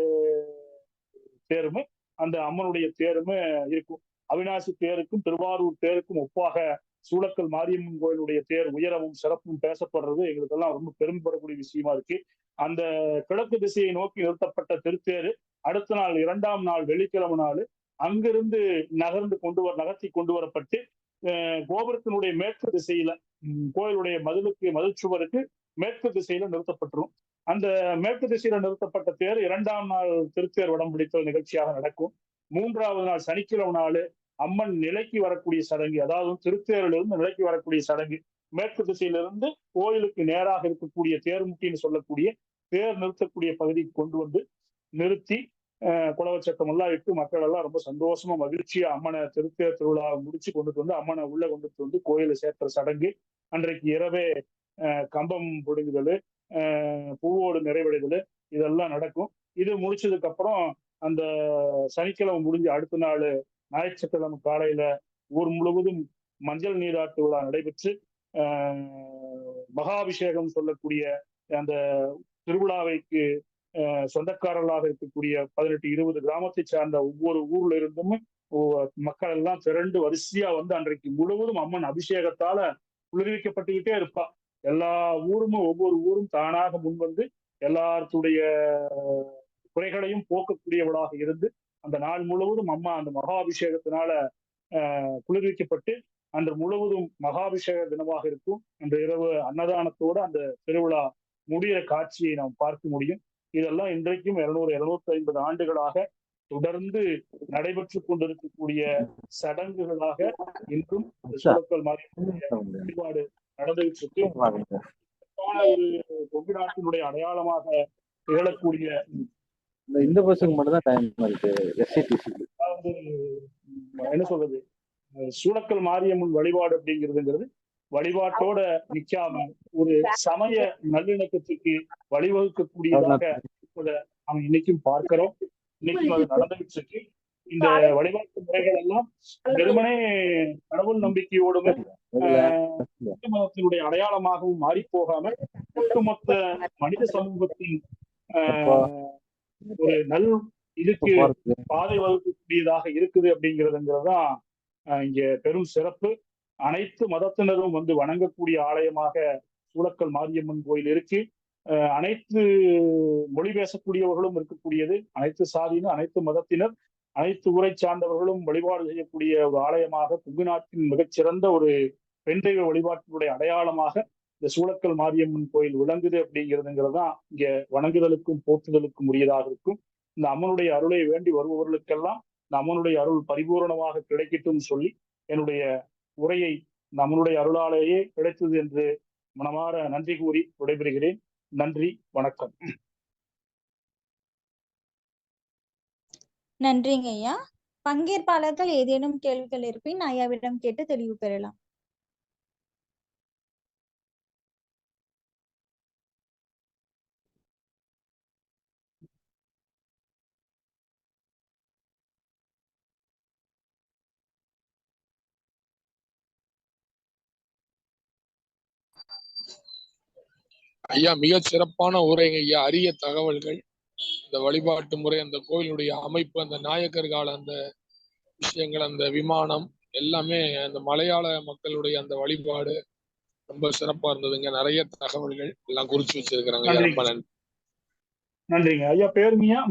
தேருமே அந்த அம்மனுடைய தேருமே இருக்கும். அவிநாசி தேருக்கும் திருவாரூர் தேருக்கும் ஒப்பாக சூளக்கல் மாரியம்மன் கோயிலுடைய தேர் உயரமும் சிறப்பும் பேசப்படுறது எங்களுக்கு எல்லாம் ரொம்ப பெருமைப்படக்கூடிய விஷயமா இருக்கு. அந்த கிழக்கு திசையை நோக்கி நிறுத்தப்பட்ட திருத்தேரு அடுத்த நாள் 2ஆம் நாள் வெள்ளிக்கிழமை நாள் அங்கிருந்து நகர்த்தி கொண்டு வரப்பட்டு கோபுரத்தினுடைய மேற்கு திசையில கோயிலுடைய மதில் சுவருக்கு மேற்கு திசையில நிறுத்தப்பட்டுரும். அந்த மேற்கு திசையில நிறுத்தப்பட்ட தேர் 2ஆம் நாள் திருத்தேர் வடம் பிடித்தல் நிகழ்ச்சியாக நடக்கும். 3வது நாள் சனிக்கிழமை நாள் அம்மன் நிலைக்கு வரக்கூடிய சடங்கு, அதாவது திருத்தேரிலிருந்து நிலைக்கு வரக்கூடிய சடங்கு, மேற்கு திசையிலிருந்து கோயிலுக்கு நேராக இருக்கக்கூடிய தேர்முட்டின்னு சொல்லக்கூடிய தேர் நிறுத்தக்கூடிய பகுதிக்கு கொண்டு வந்து நிறுத்தி குலவர் சட்டம் எல்லாம் இட்டு மக்கள் எல்லாம் ரொம்ப சந்தோஷமா மகிழ்ச்சியா அம்மனை திருத்தேர் திருவிழாவை முடிச்சு கொண்டுட்டு வந்து அம்மனை உள்ள கொண்டுட்டு வந்து கோயிலை சேர்க்கிற சடங்கு. அன்றைக்கு இரவே கம்பம் பொடுங்குதல், பூவோடு நிறைவடைதல் இதெல்லாம் நடக்கும். இது முடிச்சதுக்கு அப்புறம் அந்த சனிக்கிழமை முடிஞ்சு அடுத்த நாள் ஞாயிற்றுக்கிழமை காலையில ஊர் முழுவதும் மஞ்சள் நீராட்டு விழா நடைபெற்று மகாபிஷேகம் சொல்லக்கூடிய அந்த திருவிழாவைக்கு சொந்தக்காரர்களாக இருக்கக்கூடிய 18-20 கிராமத்தை சார்ந்த ஒவ்வொரு ஊர்ல இருந்தும் மக்கள் எல்லாம் திரண்டு வரிசையா வந்து அன்றைக்கு முழுவதும் அம்மன் அபிஷேகத்தால குளிர்விக்கப்பட்டுக்கிட்டே இருப்பா. எல்லா ஊரும் ஒவ்வொரு ஊரும் தானாக முன்வந்து எல்லாத்துடைய குறைகளையும் போக்கக்கூடியவளாக இருந்து அந்த நாள் முழுவதும் அம்மா அந்த மகாபிஷேகத்தினால குளிர்விக்கப்பட்டு அன்று முழுவதும் மகாபிஷேக தினமாக இருக்கும். அன்று இரவு அன்னதானத்தோடு அந்த திருவிழா முடிகிற காட்சியை நாம் பார்க்க முடியும். இதெல்லாம் இன்றைக்கும் 200-250 ஆண்டுகளாக தொடர்ந்து நடைபெற்று கொண்டிருக்கக்கூடிய சடங்குகளாக இன்றும் சூழக்கல் வழிபாடு நடந்துகிட்டு இருக்கு. ஒரு கொங்கு நாட்டினுடைய அடையாளமாக திகழக்கூடிய இந்த பஸ்ஸுக்கு மட்டும் தான் டைம் இருக்கு. அதாவது என்ன சொல்றது, சூழக்கல் மாரியம்மன் வழிபாடு அப்படிங்கிறதுங்கிறது வழிபாட்டோட நிக்காம ஒரு சமய நல்லிணக்கத்துக்கு வழிவகுக்கக்கூடியதாக நாம் இன்னைக்கும் பார்க்கிறோம். இன்னைக்கும் அது நடந்துகிட்டு இருக்கு. இந்த வழிபாட்டு முறைகள் எல்லாம் வெறுமனே கடவுள் நம்பிக்கையோடுமே இந்து மதத்தினுடைய அடையாளமாகவும் மாறி போகாம ஒட்டுமொத்த மனித சமூகத்தின் ஒரு நல் இதுக்கு பாதை வகுக்கக்கூடியதாக இருக்குது அப்படிங்கிறதுங்கிறதுதான் இங்க பெரும் சிறப்பு. அனைத்து மதத்தினரும் வந்து வணங்கக்கூடிய ஆலயமாக சூழக்கல் மாரியம்மன் கோயில் இருக்கு. அனைத்து மொழி பேசக்கூடியவர்களும் இருக்கக்கூடியது. அனைத்து சாதியினர், அனைத்து மதத்தினர், அனைத்து ஊரை சார்ந்தவர்களும் வழிபாடு செய்யக்கூடிய ஒரு ஆலயமாக கொங்கு நாட்டின் மிகச்சிறந்த ஒரு பெண் தெய்வ வழிபாட்டினுடைய அடையாளமாக இந்த சூழக்கல் மாரியம்மன் கோயில் விளங்குது அப்படிங்கிறதுங்கிறதான் இங்க வணங்குதலுக்கும் போற்றுதலுக்கும் உரியதாக இருக்கும். இந்த அம்மனுடைய அருளை வேண்டி வருபவர்களுக்கெல்லாம் இந்த அம்மனுடைய அருள் பரிபூரணமாக கிடைக்கட்டும் சொல்லி என்னுடைய உரையை இந்த அம்மனுடைய அருளாலேயே கிடைத்தது என்று மனமாற நன்றி கூறி விடைபெறுகிறேன். நன்றி, வணக்கம். நன்றிங்க ஐயா. பங்கேற்பாளர்கள் ஏதேனும் கேள்விகள் இருப்பின் ஐயாவிடம் கேட்டு தெளிவு பெறலாம். ஐயா, மிக சிறப்பான உரைங்க ஐயா. அரிய தகவல்கள், இந்த வழிபாட்டு முறை, அந்த கோயிலுடைய அமைப்பு, அந்த நாயக்கர் கால அந்த விஷயங்கள், அந்த விமானம் எல்லாமே, அந்த மலையாள மக்களுடைய அந்த வழிபாடு ரொம்ப சிறப்பா இருந்ததுங்க. நிறைய தகவல்கள் எல்லாம் குறிச்சு வச்சிருக்கிறாங்க. ரொம்ப நன்றி. நன்றிங்க ஐயா. பேருங்கய்யா?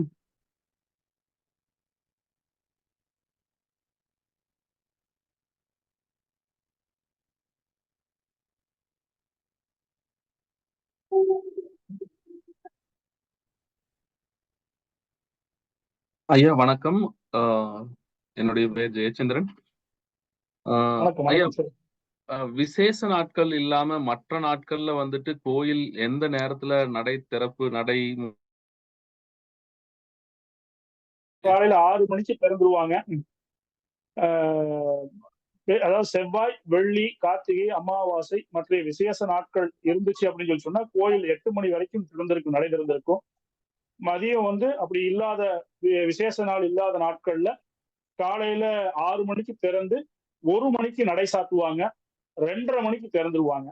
ஐயா வணக்கம். என்னுடைய பேர் ஜெயச்சந்திரன். ஐயா, விசேஷ நாட்கள் இல்லாம மற்ற நாட்கள்ல வந்துட்டு கோயில் எந்த நேரத்துல நடை திறப்பு காலையில 6 மணிக்கு திறந்துருவாங்க. அதாவது செவ்வாய், வெள்ளி, கார்த்திகை, அமாவாசை மற்ற விசேஷ நாட்கள் இருந்துச்சு அப்படின்னு சொல்லி சொன்னா கோயில் 8 மணி வரைக்கும் திறந்திருக்கும், நடை திறந்திருக்கும். மதியம் வந்து அப்படி இல்லாத விசேஷ நாள் இல்லாத நாட்கள்ல காலையில 6 மணிக்கு திறந்து 1 மணிக்கு நடை சாத்துவாங்க. 2:30 மணிக்கு திறந்துருவாங்க.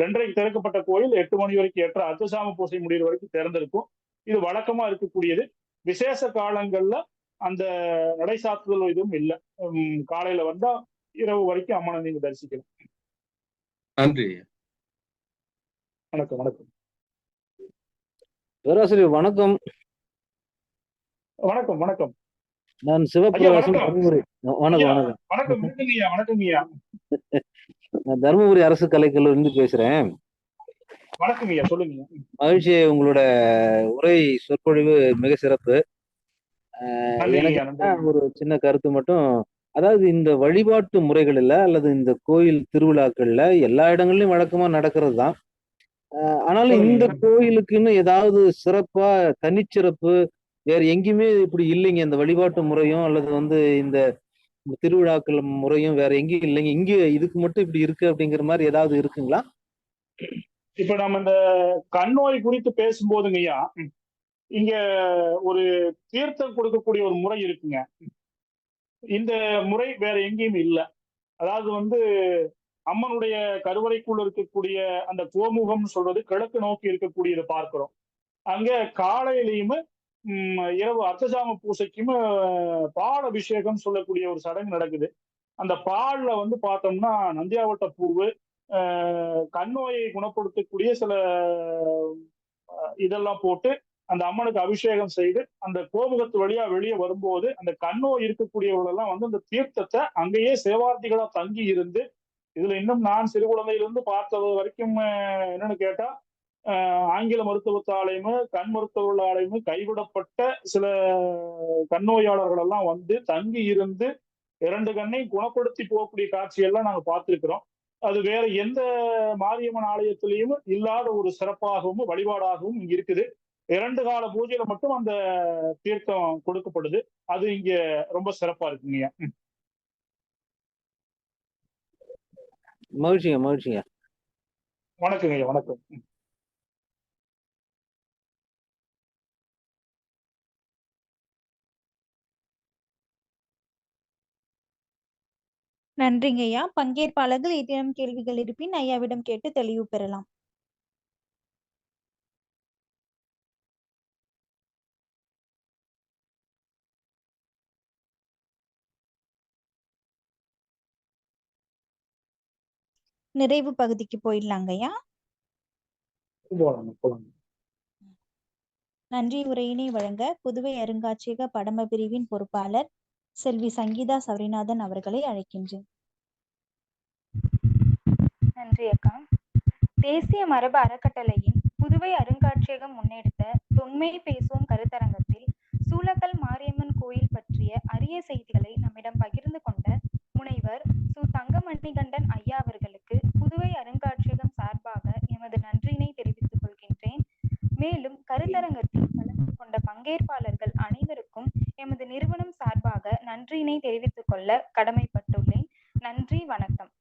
2:30க்கு திறக்கப்பட்ட கோயில் 8 மணி வரைக்கும், 8:30 அர்த்தசாம பூசை முடிகிற வரைக்கும் திறந்திருக்கும். இது வழக்கமா இருக்கக்கூடியது. விசேஷ காலங்கள்ல அந்த நடை சாத்துதல் எதுவும் இல்லை. காலையில வந்தா இரவு வரைக்கும் அம்மனை நீங்க தரிசிக்கலாம். நன்றி. வணக்கம். வணக்கம் பேராசிரியர். வணக்கம். வணக்கம். வணக்கம். நான் ஐயா சிவபிரகாசம் வணக்கம். தருமபுரி. வணக்கம் ஐயா வணக்கம். வணக்கம். வணக்கங்கய்யா வணக்கங்கய்யா. நான் தருமபுரி அரசு கலைக்கல்லூரிலிருந்து பேசுறேன். வணக்கங்கய்யா, சொல்லுங்க. மகிழ்ச்சி, உங்களோட உரை சொற்பொழிவு மிக சிறப்பு. நன்றிங்கய்யா, எனக்கு நன்றிங்க. ஒரு சின்ன கருத்து மட்டும். அதாவது இந்த வழிபாட்டு முறைகள்ல அல்லது இந்த கோயில் திருவிழாக்கள்ல எல்லா இடங்கள்லயும் வழக்கமா நடக்கிறது தான். ஆனாலும் இந்த சொல்லுங்க. கோயிலுக்குன்னு ஏதாவது சிறப்பா தனிச்சிறப்பு வேற எங்கேயுமே இப்படி இல்லைங்க. இந்த வழிபாட்டு முறையும் அல்லது வந்து இந்த திருவிழாக்கள் முறையும் வேற எங்கேயும் இல்லைங்க. இங்க இதுக்கு மட்டும் இப்படி இருக்கு அப்படிங்கிற மாதிரி ஏதாவது இருக்குங்களா? இப்ப நம்ம இந்த கண் நோய் குறித்து பேசும்போதுங்கய்யா, இங்க ஒரு தீர்த்தம் கொடுக்கக்கூடிய ஒரு முறை இருக்குங்க. இந்த முறை வேற எங்கேயும் இல்ல. அதாவது வந்து அம்மனுடைய கருவறைக்குள் இருக்கக்கூடிய அந்த கோமுகம் சொல்றது கிழக்கு நோக்கி இருக்கக்கூடியதை பார்க்கிறோம். அங்க காலையிலையும் இரவு அர்த்தஜாம பூசைக்கும் பால் அபிஷேகம் சொல்லக்கூடிய ஒரு சடங்கு நடக்குது. அந்த பால்ல வந்து பார்த்தோம்னா நந்தியாவட்ட பூவு, கண் நோயை குணப்படுத்தக்கூடிய சில இதெல்லாம் போட்டு அந்த அம்மனுக்கு அபிஷேகம் செய்து அந்த கோமுகத்து வழியா வெளியே வரும்போது அந்த கண்ணோய் இருக்கக்கூடியவர்கள் எல்லாம் வந்து அந்த தீர்த்தத்தை அங்கேயே சேவார்த்திகளா தங்கி இருந்து, இதுல இன்னும் நான் சிறு குழந்தையிலிருந்து பார்த்தது வரைக்கும் என்னன்னு கேட்டா, ஆங்கில மருத்துவத்தாலையும் கண் மருத்துவர்களாலையும் கைவிடப்பட்ட சில கண்ணோயாளர்கள் எல்லாம் வந்து தங்கி இருந்து 2 கண்ணையும் குணப்படுத்தி போகக்கூடிய காட்சியெல்லாம் நாங்க பார்த்திருக்கிறோம். அது வேற எந்த மாரியம்மன் ஆலயத்திலையும் இல்லாத ஒரு சிறப்பாகவும் வழிபாடாகவும் இங்க இருக்குது. 2 கால பூஜையில மட்டும் அந்த தீர்த்தம் கொடுக்கப்படுது. அது இங்க ரொம்ப சிறப்பா இருக்குங்க. மகிழ்ச்சிங்க மகிழ்ச்சிங்க. வணக்கங்க, வணக்கம். நன்றிங்க ஐயா. பங்கேற்பாளர்கள் ஏதேனும் கேள்விகள் இருப்பின் ஐயாவிடம் கேட்டு தெளிவு பெறலாம். நிறைவு பகுதிக்கு போயிடலாங்க ஐயா. நன்றி உரையினை வழங்க புதுவை அருங்காட்சியக படம பிரிவின் பொறுப்பாளர் செல்வி சங்கீதா சௌரிநாதன் அவர்களை அழைக்கின்றேன். நன்றி அக்கா. தேசிய மரபு அறக்கட்டளையின் புதுவை அருங்காட்சியகம் முன்னெடுத்த தொன்மை பேசுவோம் கருத்தரங்கத்தில் சூலக்கல் மாரியம்மன் கோயில் பற்றிய அரிய செய்திகளை நம்மிடம் பகிர்ந்து கொண்ட முனைவர் சு. தங்கமணிகண்டன் ஐயா அவர்களுக்கு புதுவை அருங்காட்சியகம் சார்பாக எமது நன்றியினை தெரிவித்துக் கொள்கின்றேன். மேலும் கருத்தரங்கத்தில் கலந்து கொண்ட பங்கேற்பாளர்கள் அனைவருக்கும் எமது நிறுவனம் சார்பாக நன்றியினை தெரிவித்துக் கொள்ள கடமைப்பட்டுள்ளேன். நன்றி, வணக்கம்.